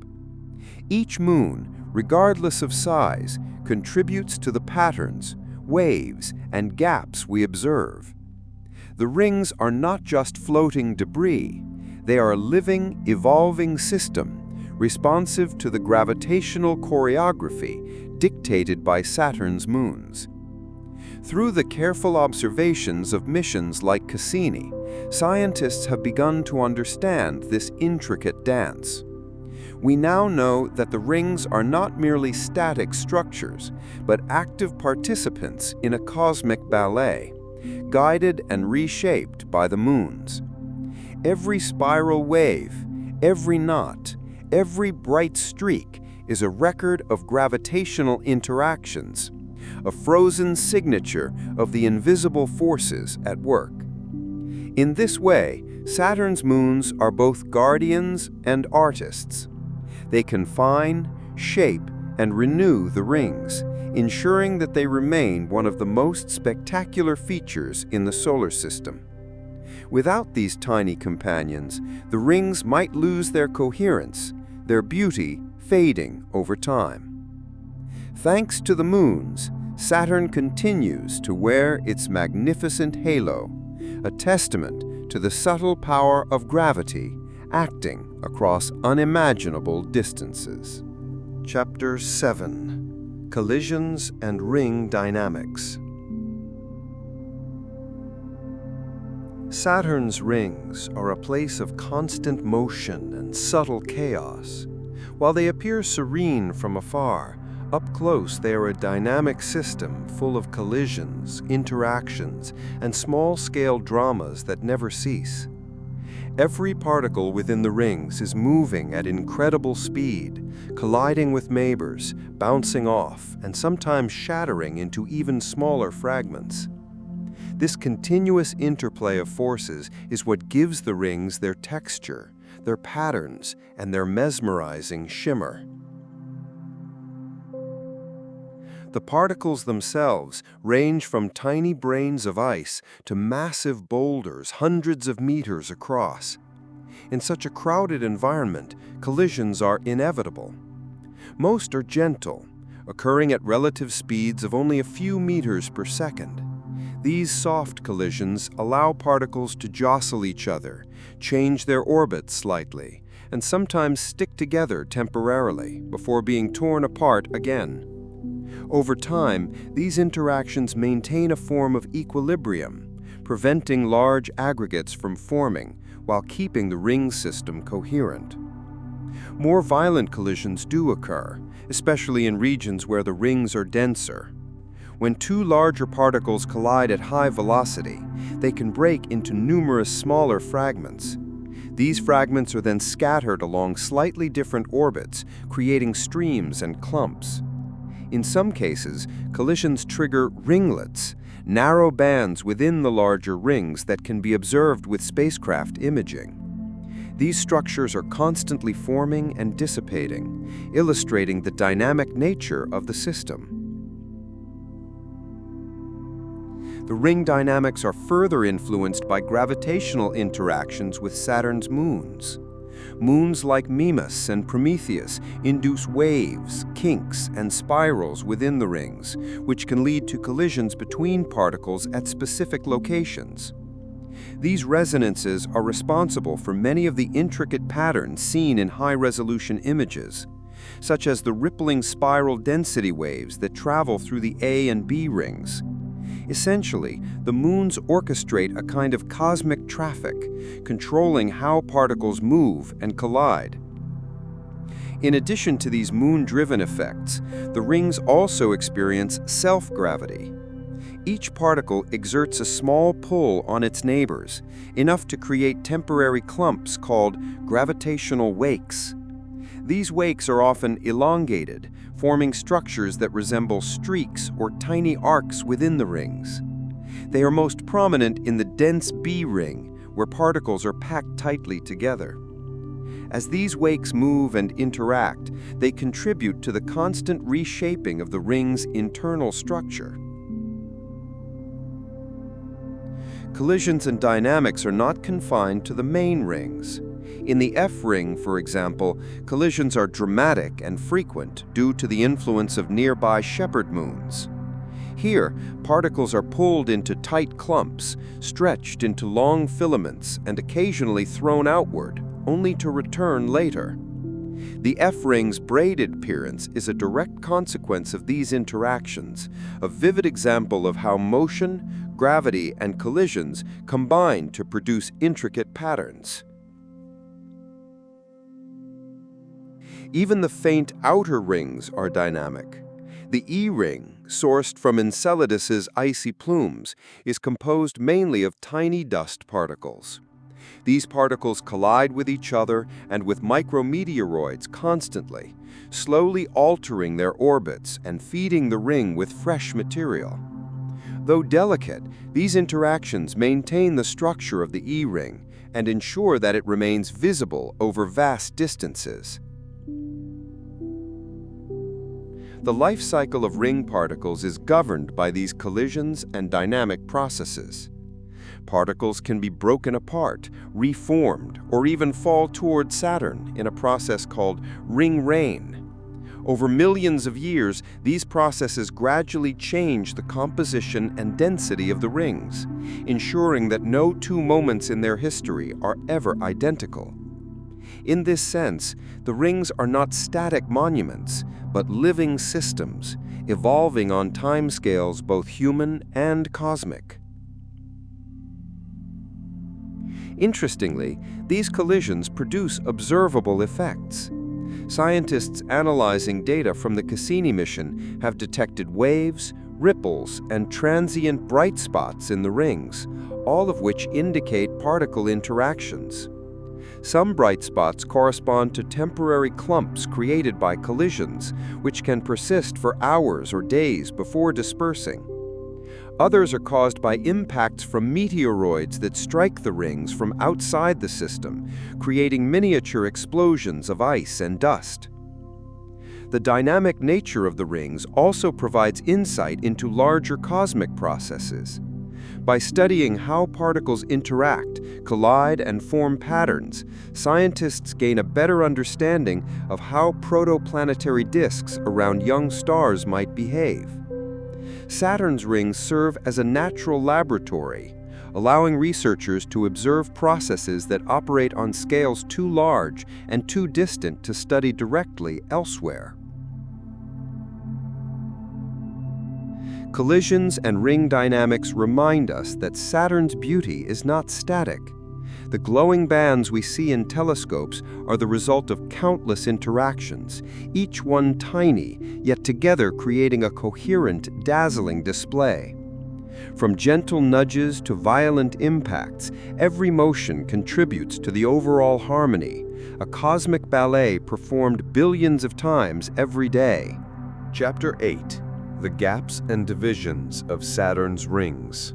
Each moon, regardless of size, contributes to the patterns, waves, and gaps we observe. The rings are not just floating debris. They are a living, evolving system, responsive to the gravitational choreography dictated by Saturn's moons. Through the careful observations of missions like Cassini, scientists have begun to understand this intricate dance. We now know that the rings are not merely static structures, but active participants in a cosmic ballet, guided and reshaped by the moons. Every spiral wave, every knot, every bright streak is a record of gravitational interactions, a frozen signature of the invisible forces at work. In this way, Saturn's moons are both guardians and artists. They confine, shape, and renew the rings, ensuring that they remain one of the most spectacular features in the solar system. Without these tiny companions, the rings might lose their coherence, their beauty fading over time. Thanks to the moons, Saturn continues to wear its magnificent halo, a testament to the subtle power of gravity acting across unimaginable distances. Chapter 7: Collisions and Ring Dynamics. Saturn's rings are a place of constant motion and subtle chaos. While they appear serene from afar, up close they are a dynamic system full of collisions, interactions, and small-scale dramas that never cease. Every particle within the rings is moving at incredible speed, colliding with neighbors, bouncing off, and sometimes shattering into even smaller fragments. This continuous interplay of forces is what gives the rings their texture, their patterns, and their mesmerizing shimmer. The particles themselves range from tiny grains of ice to massive boulders hundreds of meters across. In such a crowded environment, collisions are inevitable. Most are gentle, occurring at relative speeds of only a few meters per second. These soft collisions allow particles to jostle each other, change their orbits slightly, and sometimes stick together temporarily before being torn apart again. Over time, these interactions maintain a form of equilibrium, preventing large aggregates from forming while keeping the ring system coherent. More violent collisions do occur, especially in regions where the rings are denser. When two larger particles collide at high velocity, they can break into numerous smaller fragments. These fragments are then scattered along slightly different orbits, creating streams and clumps. In some cases, collisions trigger ringlets, narrow bands within the larger rings that can be observed with spacecraft imaging. These structures are constantly forming and dissipating, illustrating the dynamic nature of the system. The ring dynamics are further influenced by gravitational interactions with Saturn's moons. Moons like Mimas and Prometheus induce waves, kinks, and spirals within the rings, which can lead to collisions between particles at specific locations. These resonances are responsible for many of the intricate patterns seen in high-resolution images, such as the rippling spiral density waves that travel through the A and B rings. Essentially, the moons orchestrate a kind of cosmic traffic, controlling how particles move and collide. In addition to these moon-driven effects, the rings also experience self-gravity. Each particle exerts a small pull on its neighbors, enough to create temporary clumps called gravitational wakes. These wakes are often elongated, forming structures that resemble streaks or tiny arcs within the rings. They are most prominent in the dense B ring, where particles are packed tightly together. As these wakes move and interact, they contribute to the constant reshaping of the ring's internal structure. Collisions and dynamics are not confined to the main rings. In the F ring, for example, collisions are dramatic and frequent due to the influence of nearby shepherd moons. Here, particles are pulled into tight clumps, stretched into long filaments, and occasionally thrown outward, only to return later. The F ring's braided appearance is a direct consequence of these interactions, a vivid example of how motion, gravity, and collisions combine to produce intricate patterns. Even the faint outer rings are dynamic. The E ring, sourced from Enceladus's icy plumes, is composed mainly of tiny dust particles. These particles collide with each other and with micrometeoroids constantly, slowly altering their orbits and feeding the ring with fresh material. Though delicate, these interactions maintain the structure of the E ring and ensure that it remains visible over vast distances. The life cycle of ring particles is governed by these collisions and dynamic processes. Particles can be broken apart, reformed, or even fall toward Saturn in a process called ring rain. Over millions of years, these processes gradually change the composition and density of the rings, ensuring that no two moments in their history are ever identical. In this sense, the rings are not static monuments, but living systems, evolving on timescales both human and cosmic. Interestingly, these collisions produce observable effects. Scientists analyzing data from the Cassini mission have detected waves, ripples, and transient bright spots in the rings, all of which indicate particle interactions. Some bright spots correspond to temporary clumps created by collisions, which can persist for hours or days before dispersing. Others are caused by impacts from meteoroids that strike the rings from outside the system, creating miniature explosions of ice and dust. The dynamic nature of the rings also provides insight into larger cosmic processes. By studying how particles interact, collide, and form patterns, scientists gain a better understanding of how protoplanetary disks around young stars might behave. Saturn's rings serve as a natural laboratory, allowing researchers to observe processes that operate on scales too large and too distant to study directly elsewhere. Collisions and ring dynamics remind us that Saturn's beauty is not static. The glowing bands we see in telescopes are the result of countless interactions, each one tiny, yet together creating a coherent, dazzling display. From gentle nudges to violent impacts, every motion contributes to the overall harmony, a cosmic ballet performed billions of times every day. Chapter 8. The gaps and divisions of Saturn's rings.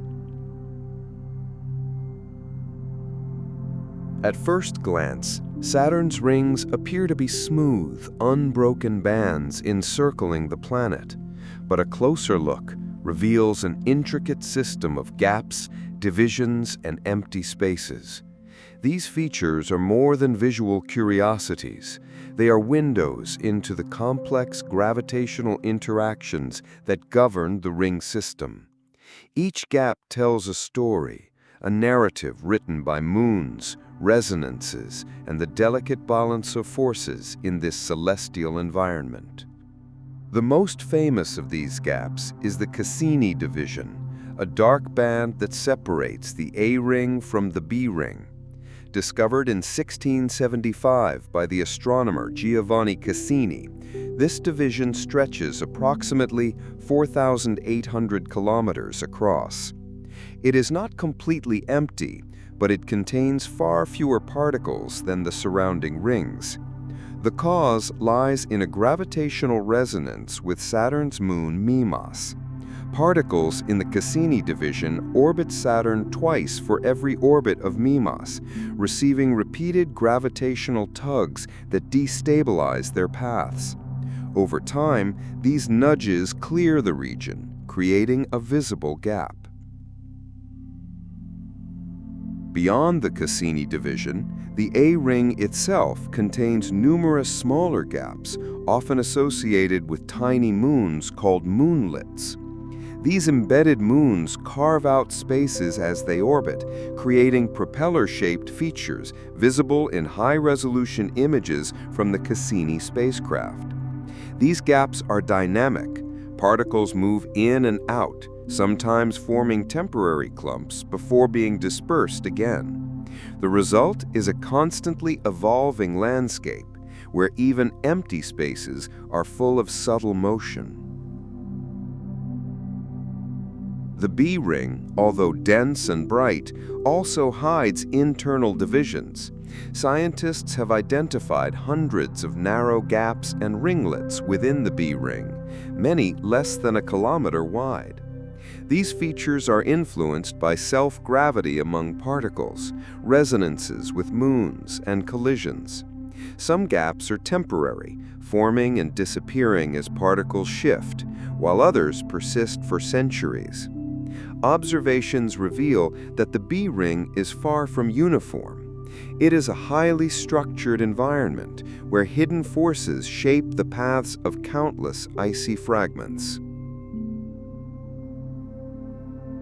At first glance, Saturn's rings appear to be smooth, unbroken bands encircling the planet, but a closer look reveals an intricate system of gaps, divisions, and empty spaces. These features are more than visual curiosities. They are windows into the complex gravitational interactions that govern the ring system. Each gap tells a story, a narrative written by moons, resonances, and the delicate balance of forces in this celestial environment. The most famous of these gaps is the Cassini division, a dark band that separates the A ring from the B ring. Discovered in 1675 by the astronomer Giovanni Cassini, this division stretches approximately 4,800 kilometers across. It is not completely empty, but it contains far fewer particles than the surrounding rings. The cause lies in a gravitational resonance with Saturn's moon Mimas. Particles in the Cassini division orbit Saturn twice for every orbit of Mimas, receiving repeated gravitational tugs that destabilize their paths. Over time, these nudges clear the region, creating a visible gap. Beyond the Cassini division, the A ring itself contains numerous smaller gaps, often associated with tiny moons called moonlets. These embedded moons carve out spaces as they orbit, creating propeller-shaped features visible in high-resolution images from the Cassini spacecraft. These gaps are dynamic. Particles move in and out, sometimes forming temporary clumps before being dispersed again. The result is a constantly evolving landscape, where even empty spaces are full of subtle motion. The B ring, although dense and bright, also hides internal divisions. Scientists have identified hundreds of narrow gaps and ringlets within the B ring, many less than a kilometer wide. These features are influenced by self-gravity among particles, resonances with moons, and collisions. Some gaps are temporary, forming and disappearing as particles shift, while others persist for centuries. Observations reveal that the B ring is far from uniform. It is a highly structured environment where hidden forces shape the paths of countless icy fragments.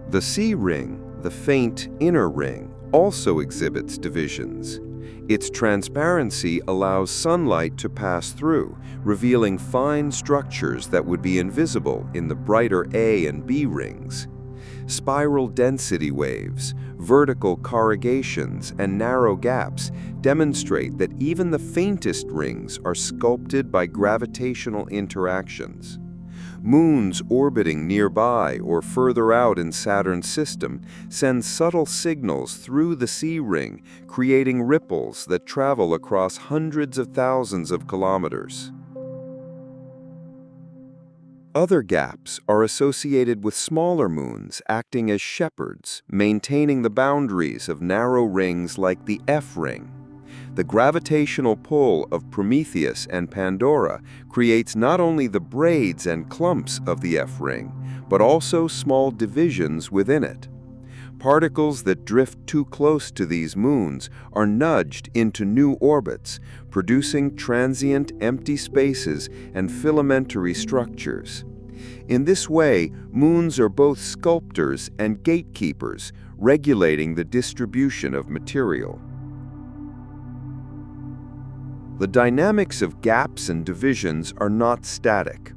The C ring, the faint inner ring, also exhibits divisions. Its transparency allows sunlight to pass through, revealing fine structures that would be invisible in the brighter A and B rings. Spiral density waves, vertical corrugations, and narrow gaps demonstrate that even the faintest rings are sculpted by gravitational interactions. Moons orbiting nearby or further out in Saturn's system send subtle signals through the C ring, creating ripples that travel across hundreds of thousands of kilometers. Other gaps are associated with smaller moons acting as shepherds, maintaining the boundaries of narrow rings like the F ring. The gravitational pull of Prometheus and Pandora creates not only the braids and clumps of the F ring, but also small divisions within it. Particles that drift too close to these moons are nudged into new orbits, producing transient empty spaces and filamentary structures. In this way, moons are both sculptors and gatekeepers, regulating the distribution of material. The dynamics of gaps and divisions are not static.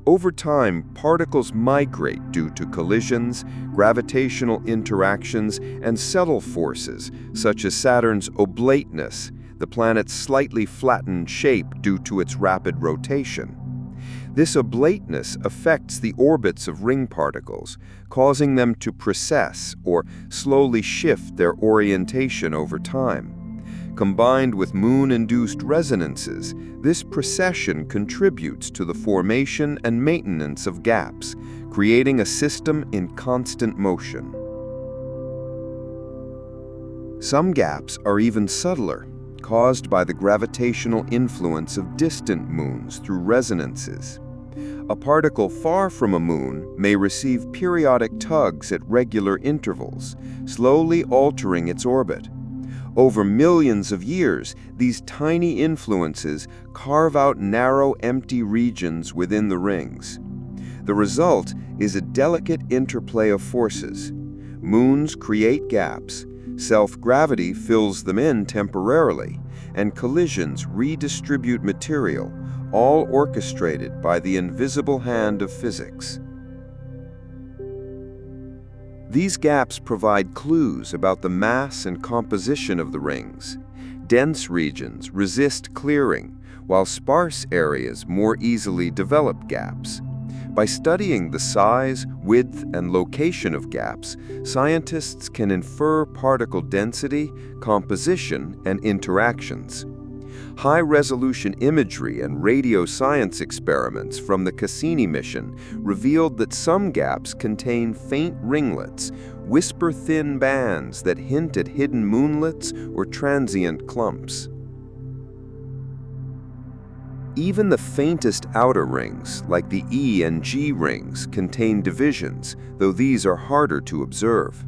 Over time, particles migrate due to collisions, gravitational interactions, and subtle forces, such as Saturn's oblateness, the planet's slightly flattened shape due to its rapid rotation. This oblateness affects the orbits of ring particles, causing them to precess or slowly shift their orientation over time. Combined with moon-induced resonances, this precession contributes to the formation and maintenance of gaps, creating a system in constant motion. Some gaps are even subtler, caused by the gravitational influence of distant moons through resonances. A particle far from a moon may receive periodic tugs at regular intervals, slowly altering its orbit. Over millions of years, these tiny influences carve out narrow, empty regions within the rings. The result is a delicate interplay of forces. Moons create gaps, self-gravity fills them in temporarily, and collisions redistribute material, all orchestrated by the invisible hand of physics. These gaps provide clues about the mass and composition of the rings. Dense regions resist clearing, while sparse areas more easily develop gaps. By studying the size, width, and location of gaps, scientists can infer particle density, composition, and interactions. High-resolution imagery and radio science experiments from the Cassini mission revealed that some gaps contain faint ringlets, whisper-thin bands that hint at hidden moonlets or transient clumps. Even the faintest outer rings, like the E and G rings, contain divisions, though these are harder to observe.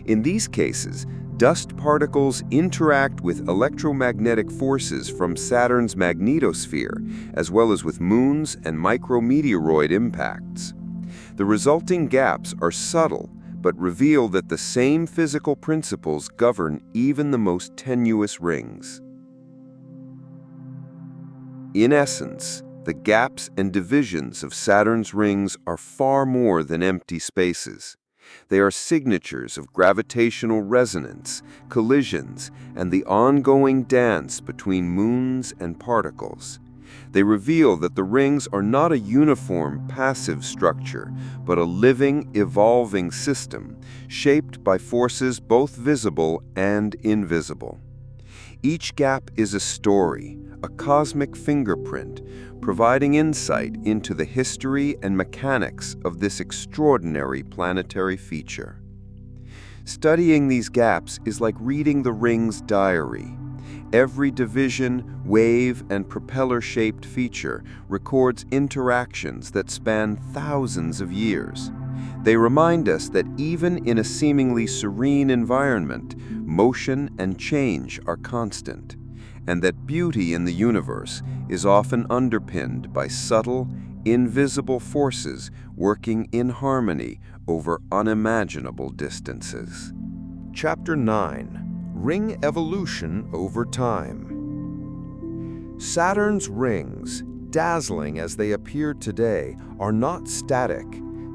In these cases, dust particles interact with electromagnetic forces from Saturn's magnetosphere, as well as with moons and micrometeoroid impacts. The resulting gaps are subtle, but reveal that the same physical principles govern even the most tenuous rings. In essence, the gaps and divisions of Saturn's rings are far more than empty spaces. They are signatures of gravitational resonance, collisions, and the ongoing dance between moons and particles. They reveal that the rings are not a uniform, passive structure, but a living, evolving system, shaped by forces both visible and invisible. Each gap is a story, a cosmic fingerprint, providing insight into the history and mechanics of this extraordinary planetary feature. Studying these gaps is like reading the ring's diary. Every division, wave, and propeller-shaped feature records interactions that span thousands of years. They remind us that even in a seemingly serene environment, motion and change are constant, and that beauty in the universe is often underpinned by subtle, invisible forces working in harmony over unimaginable distances. Chapter 9. Ring Evolution Over Time. Saturn's rings, dazzling as they appear today, are not static.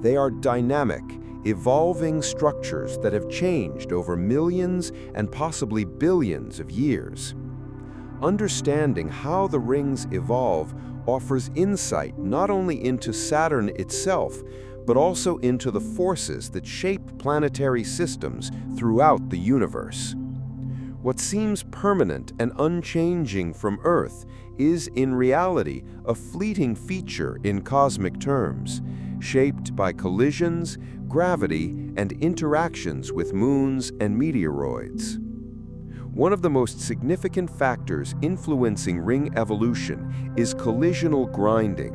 They are dynamic, evolving structures that have changed over millions and possibly billions of years. Understanding how the rings evolve offers insight not only into Saturn itself, but also into the forces that shape planetary systems throughout the universe. What seems permanent and unchanging from Earth is, in reality, a fleeting feature in cosmic terms, shaped by collisions, gravity, and interactions with moons and meteoroids. One of the most significant factors influencing ring evolution is collisional grinding.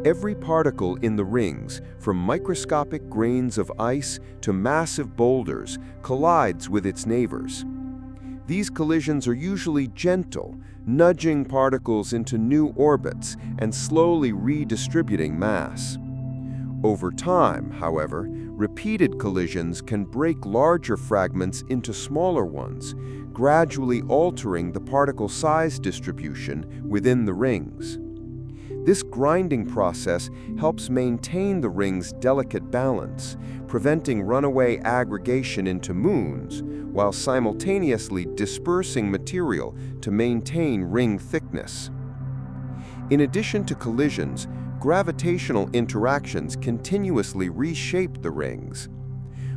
Every particle in the rings, from microscopic grains of ice to massive boulders, collides with its neighbors. These collisions are usually gentle, nudging particles into new orbits and slowly redistributing mass. Over time, however, repeated collisions can break larger fragments into smaller ones, gradually altering the particle size distribution within the rings. This grinding process helps maintain the ring's delicate balance, preventing runaway aggregation into moons, while simultaneously dispersing material to maintain ring thickness. In addition to collisions, gravitational interactions continuously reshape the rings.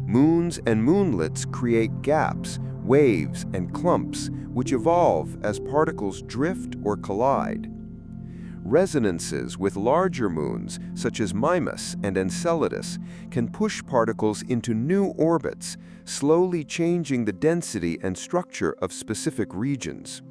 Moons and moonlets create gaps, waves, and clumps which evolve as particles drift or collide. Resonances with larger moons, such as Mimas and Enceladus, can push particles into new orbits, slowly changing the density and structure of specific regions.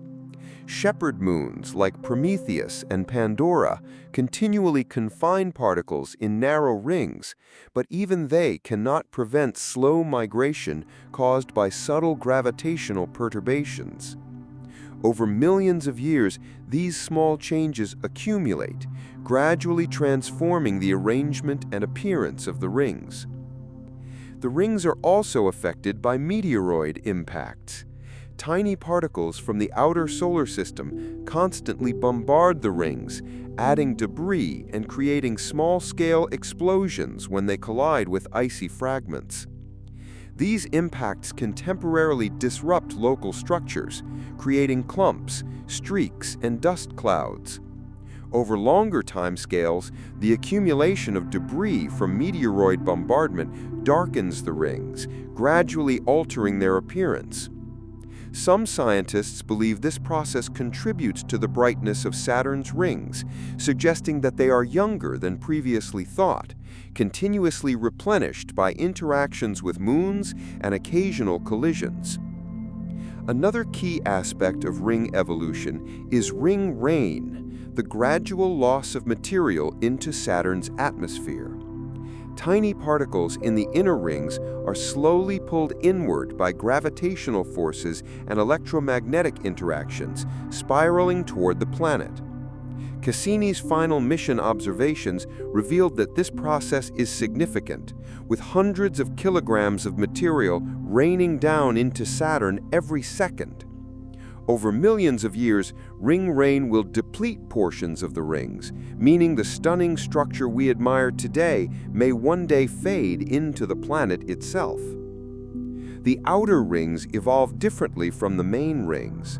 Shepherd moons like Prometheus and Pandora continually confine particles in narrow rings, but even they cannot prevent slow migration caused by subtle gravitational perturbations. Over millions of years, these small changes accumulate, gradually transforming the arrangement and appearance of the rings. The rings are also affected by meteoroid impacts. Tiny particles from the outer solar system constantly bombard the rings, adding debris and creating small-scale explosions when they collide with icy fragments. These impacts can temporarily disrupt local structures, creating clumps, streaks, and dust clouds. Over longer timescales, the accumulation of debris from meteoroid bombardment darkens the rings, gradually altering their appearance. Some scientists believe this process contributes to the brightness of Saturn's rings, suggesting that they are younger than previously thought, continuously replenished by interactions with moons and occasional collisions. Another key aspect of ring evolution is ring rain, the gradual loss of material into Saturn's atmosphere. Tiny particles in the inner rings are slowly pulled inward by gravitational forces and electromagnetic interactions, spiraling toward the planet. Cassini's final mission observations revealed that this process is significant, with hundreds of kilograms of material raining down into Saturn every second. Over millions of years, ring rain will deplete portions of the rings, meaning the stunning structure we admire today may one day fade into the planet itself. The outer rings evolve differently from the main rings.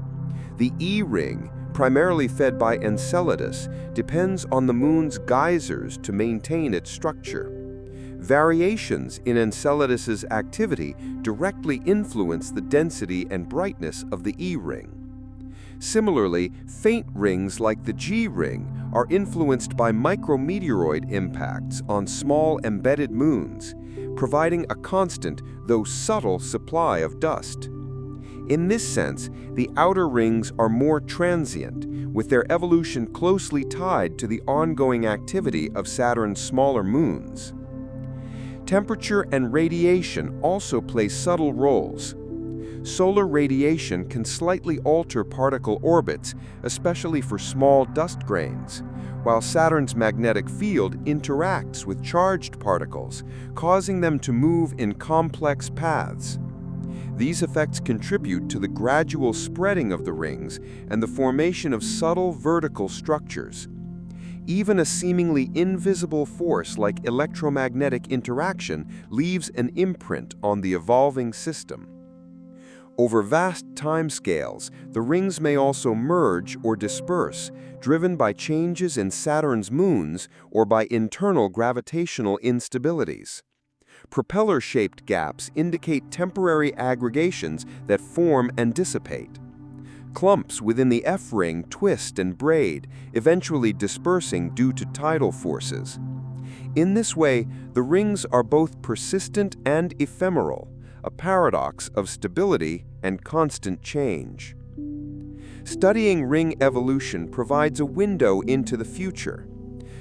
The E-ring, primarily fed by Enceladus, depends on the moon's geysers to maintain its structure. Variations in Enceladus's activity directly influence the density and brightness of the E-ring. Similarly, faint rings like the G-ring are influenced by micrometeoroid impacts on small embedded moons, providing a constant, though subtle, supply of dust. In this sense, the outer rings are more transient, with their evolution closely tied to the ongoing activity of Saturn's smaller moons. Temperature and radiation also play subtle roles. Solar radiation can slightly alter particle orbits, especially for small dust grains, while Saturn's magnetic field interacts with charged particles, causing them to move in complex paths. These effects contribute to the gradual spreading of the rings and the formation of subtle vertical structures. Even a seemingly invisible force like electromagnetic interaction leaves an imprint on the evolving system. Over vast timescales, the rings may also merge or disperse, driven by changes in Saturn's moons or by internal gravitational instabilities. Propeller-shaped gaps indicate temporary aggregations that form and dissipate. Clumps within the F-ring twist and braid, eventually dispersing due to tidal forces. In this way, the rings are both persistent and ephemeral, a paradox of stability and constant change. Studying ring evolution provides a window into the future.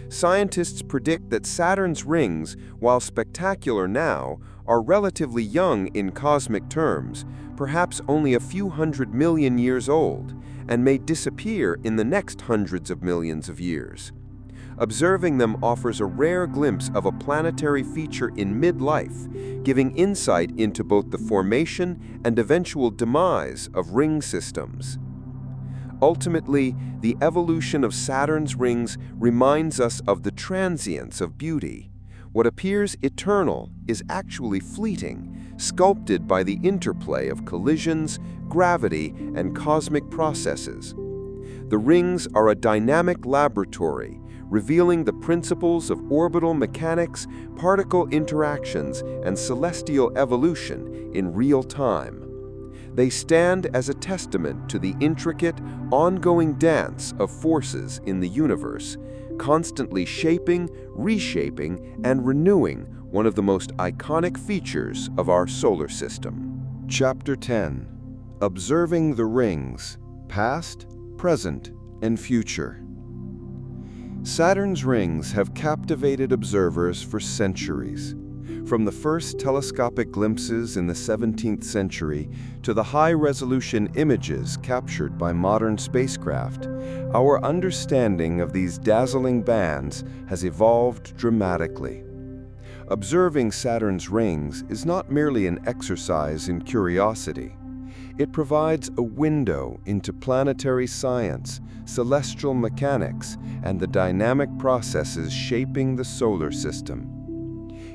Scientists predict that Saturn's rings, while spectacular now, are relatively young in cosmic terms, perhaps only a few 100 million years old, and may disappear in the next hundreds of millions of years. Observing them offers a rare glimpse of a planetary feature in midlife, giving insight into both the formation and eventual demise of ring systems. Ultimately, the evolution of Saturn's rings reminds us of the transience of beauty. What appears eternal is actually fleeting, sculpted by the interplay of collisions, gravity, and cosmic processes. The rings are a dynamic laboratory, revealing the principles of orbital mechanics, particle interactions, and celestial evolution in real time. They stand as a testament to the intricate, ongoing dance of forces in the universe, constantly shaping, reshaping, and renewing one of the most iconic features of our solar system. Chapter 10. Observing the Rings, Past, Present, and Future. Saturn's rings have captivated observers for centuries. From the first telescopic glimpses in the 17th century to the high-resolution images captured by modern spacecraft, our understanding of these dazzling bands has evolved dramatically. Observing Saturn's rings is not merely an exercise in curiosity. It provides a window into planetary science, celestial mechanics, and the dynamic processes shaping the solar system.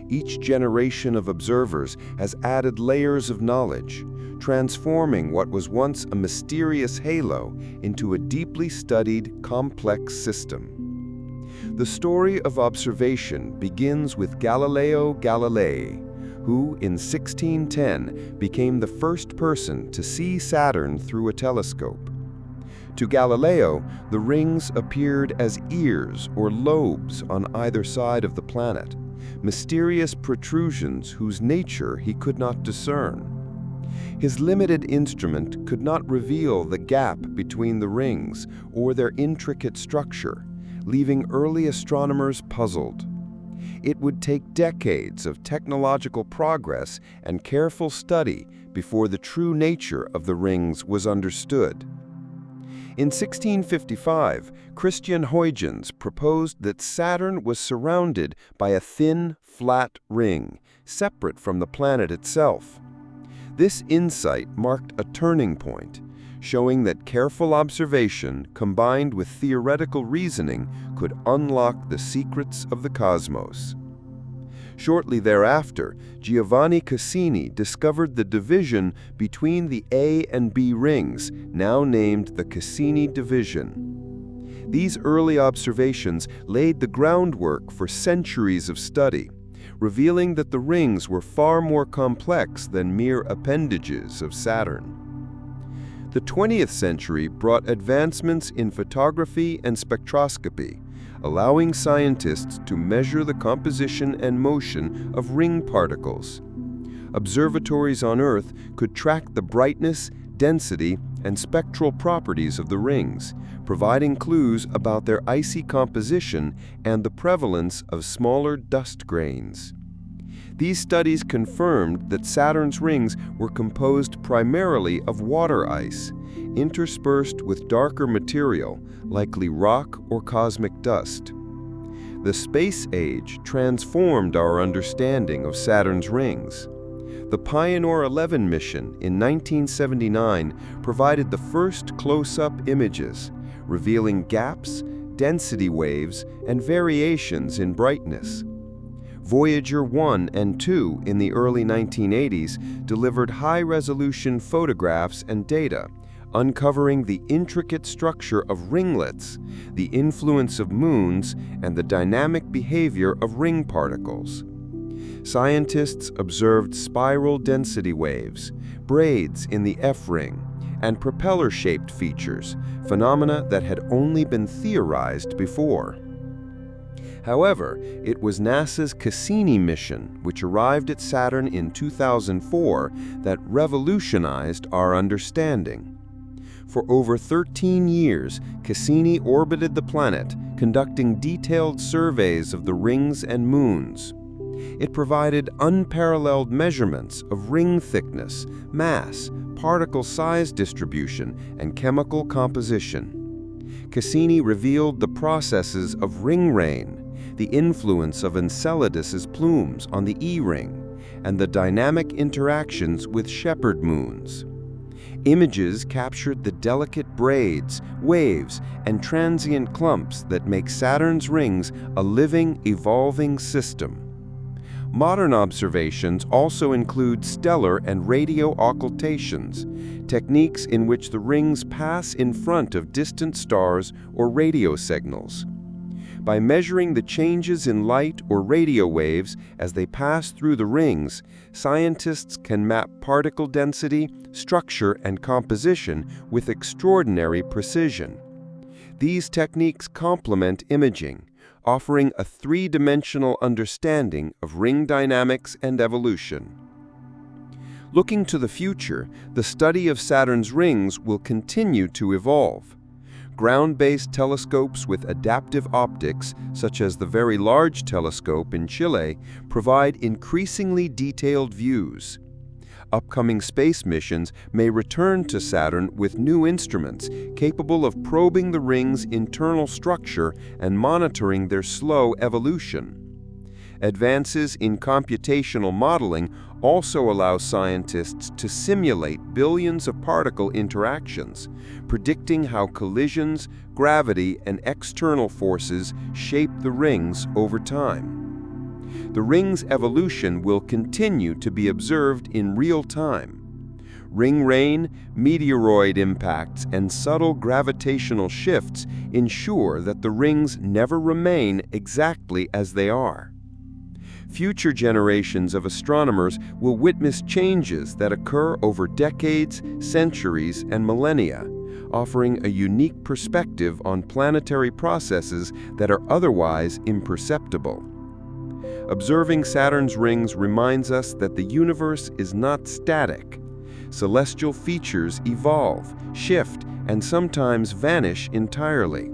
Each generation of observers has added layers of knowledge, transforming what was once a mysterious halo into a deeply studied, complex system. The story of observation begins with Galileo Galilei, who in 1610 became the first person to see Saturn through a telescope. To Galileo, the rings appeared as ears or lobes on either side of the planet, mysterious protrusions whose nature he could not discern. His limited instrument could not reveal the gap between the rings or their intricate structure, leaving early astronomers puzzled. It would take decades of technological progress and careful study before the true nature of the rings was understood. In 1655, Christian Huygens proposed that Saturn was surrounded by a thin, flat ring, separate from the planet itself. This insight marked a turning point, showing that careful observation combined with theoretical reasoning could unlock the secrets of the cosmos. Shortly thereafter, Giovanni Cassini discovered the division between the A and B rings, now named the Cassini division. These early observations laid the groundwork for centuries of study, revealing that the rings were far more complex than mere appendages of Saturn. The 20th century brought advancements in photography and spectroscopy, allowing scientists to measure the composition and motion of ring particles. Observatories on Earth could track the brightness, density, and spectral properties of the rings, providing clues about their icy composition and the prevalence of smaller dust grains. These studies confirmed that Saturn's rings were composed primarily of water ice, interspersed with darker material, likely rock or cosmic dust. The space age transformed our understanding of Saturn's rings. The Pioneer 11 mission in 1979 provided the first close-up images, revealing gaps, density waves, and variations in brightness. Voyager 1 and 2 in the early 1980s delivered high-resolution photographs and data, uncovering the intricate structure of ringlets, the influence of moons, and the dynamic behavior of ring particles. Scientists observed spiral density waves, braids in the F-ring, and propeller-shaped features, phenomena that had only been theorized before. However, it was NASA's Cassini mission, which arrived at Saturn in 2004, that revolutionized our understanding. For over 13 years, Cassini orbited the planet, conducting detailed surveys of the rings and moons. It provided unparalleled measurements of ring thickness, mass, particle size distribution, and chemical composition. Cassini revealed the processes of ring rain, the influence of Enceladus's plumes on the E-ring, and the dynamic interactions with shepherd moons. Images captured the delicate braids, waves, and transient clumps that make Saturn's rings a living, evolving system. Modern observations also include stellar and radio occultations, techniques in which the rings pass in front of distant stars or radio signals. By measuring the changes in light or radio waves as they pass through the rings, scientists can map particle density, structure, and composition with extraordinary precision. These techniques complement imaging, offering a three-dimensional understanding of ring dynamics and evolution. Looking to the future, the study of Saturn's rings will continue to evolve. Ground-based telescopes with adaptive optics, such as the Very Large Telescope in Chile, provide increasingly detailed views. Upcoming space missions may return to Saturn with new instruments capable of probing the ring's internal structure and monitoring their slow evolution. Advances in computational modeling also allow scientists to simulate billions of particle interactions, predicting how collisions, gravity, and external forces shape the rings over time. The ring's evolution will continue to be observed in real time. Ring rain, meteoroid impacts, and subtle gravitational shifts ensure that the rings never remain exactly as they are. Future generations of astronomers will witness changes that occur over decades, centuries, and millennia, offering a unique perspective on planetary processes that are otherwise imperceptible. Observing Saturn's rings reminds us that the universe is not static. Celestial features evolve, shift, and sometimes vanish entirely.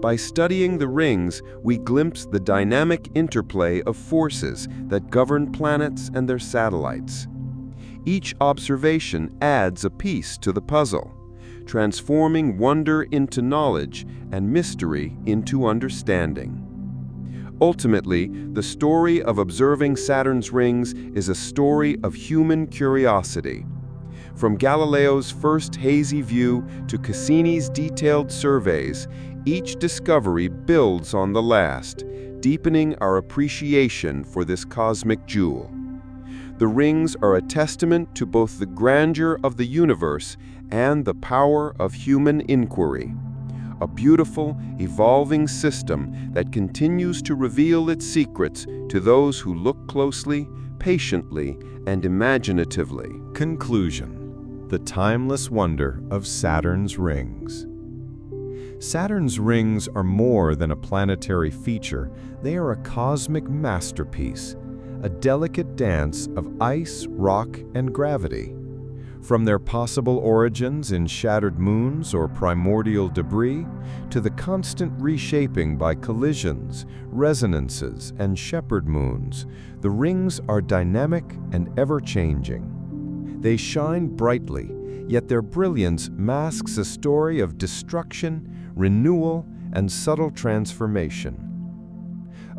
By studying the rings, we glimpse the dynamic interplay of forces that govern planets and their satellites. Each observation adds a piece to the puzzle, transforming wonder into knowledge and mystery into understanding. Ultimately, the story of observing Saturn's rings is a story of human curiosity. From Galileo's first hazy view to Cassini's detailed surveys, each discovery builds on the last, deepening our appreciation for this cosmic jewel. The rings are a testament to both the grandeur of the universe and the power of human inquiry. A beautiful, evolving system that continues to reveal its secrets to those who look closely, patiently, and imaginatively. Conclusion: the timeless wonder of Saturn's rings. Saturn's rings are more than a planetary feature. They are a cosmic masterpiece, a delicate dance of ice, rock, and gravity. From their possible origins in shattered moons or primordial debris, to the constant reshaping by collisions, resonances, and shepherd moons, the rings are dynamic and ever-changing. They shine brightly, yet their brilliance masks a story of destruction, renewal, and subtle transformation.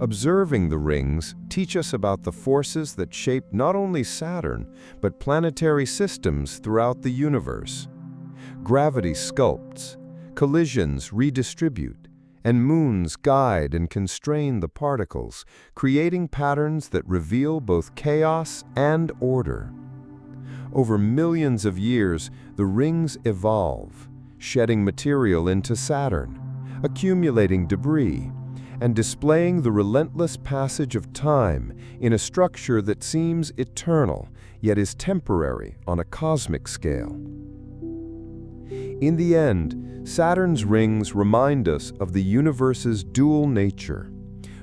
Observing the rings teach us about the forces that shape not only Saturn, but planetary systems throughout the universe. Gravity sculpts, collisions redistribute, and moons guide and constrain the particles, creating patterns that reveal both chaos and order. Over millions of years, the rings evolve, shedding material into Saturn, accumulating debris, and displaying the relentless passage of time in a structure that seems eternal, yet is temporary on a cosmic scale. In the end, Saturn's rings remind us of the universe's dual nature: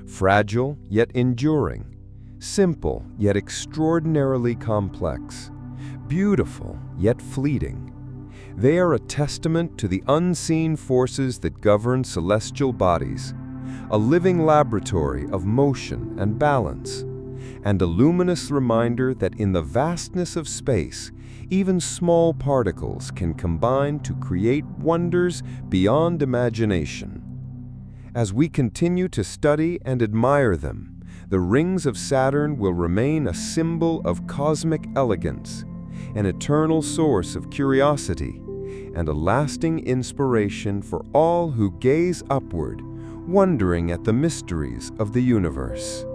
fragile yet enduring, simple yet extraordinarily complex, beautiful yet fleeting. They are a testament to the unseen forces that govern celestial bodies, a living laboratory of motion and balance, and a luminous reminder that in the vastness of space, even small particles can combine to create wonders beyond imagination. As we continue to study and admire them, the rings of Saturn will remain a symbol of cosmic elegance, an eternal source of curiosity, and a lasting inspiration for all who gaze upward, wondering at the mysteries of the universe.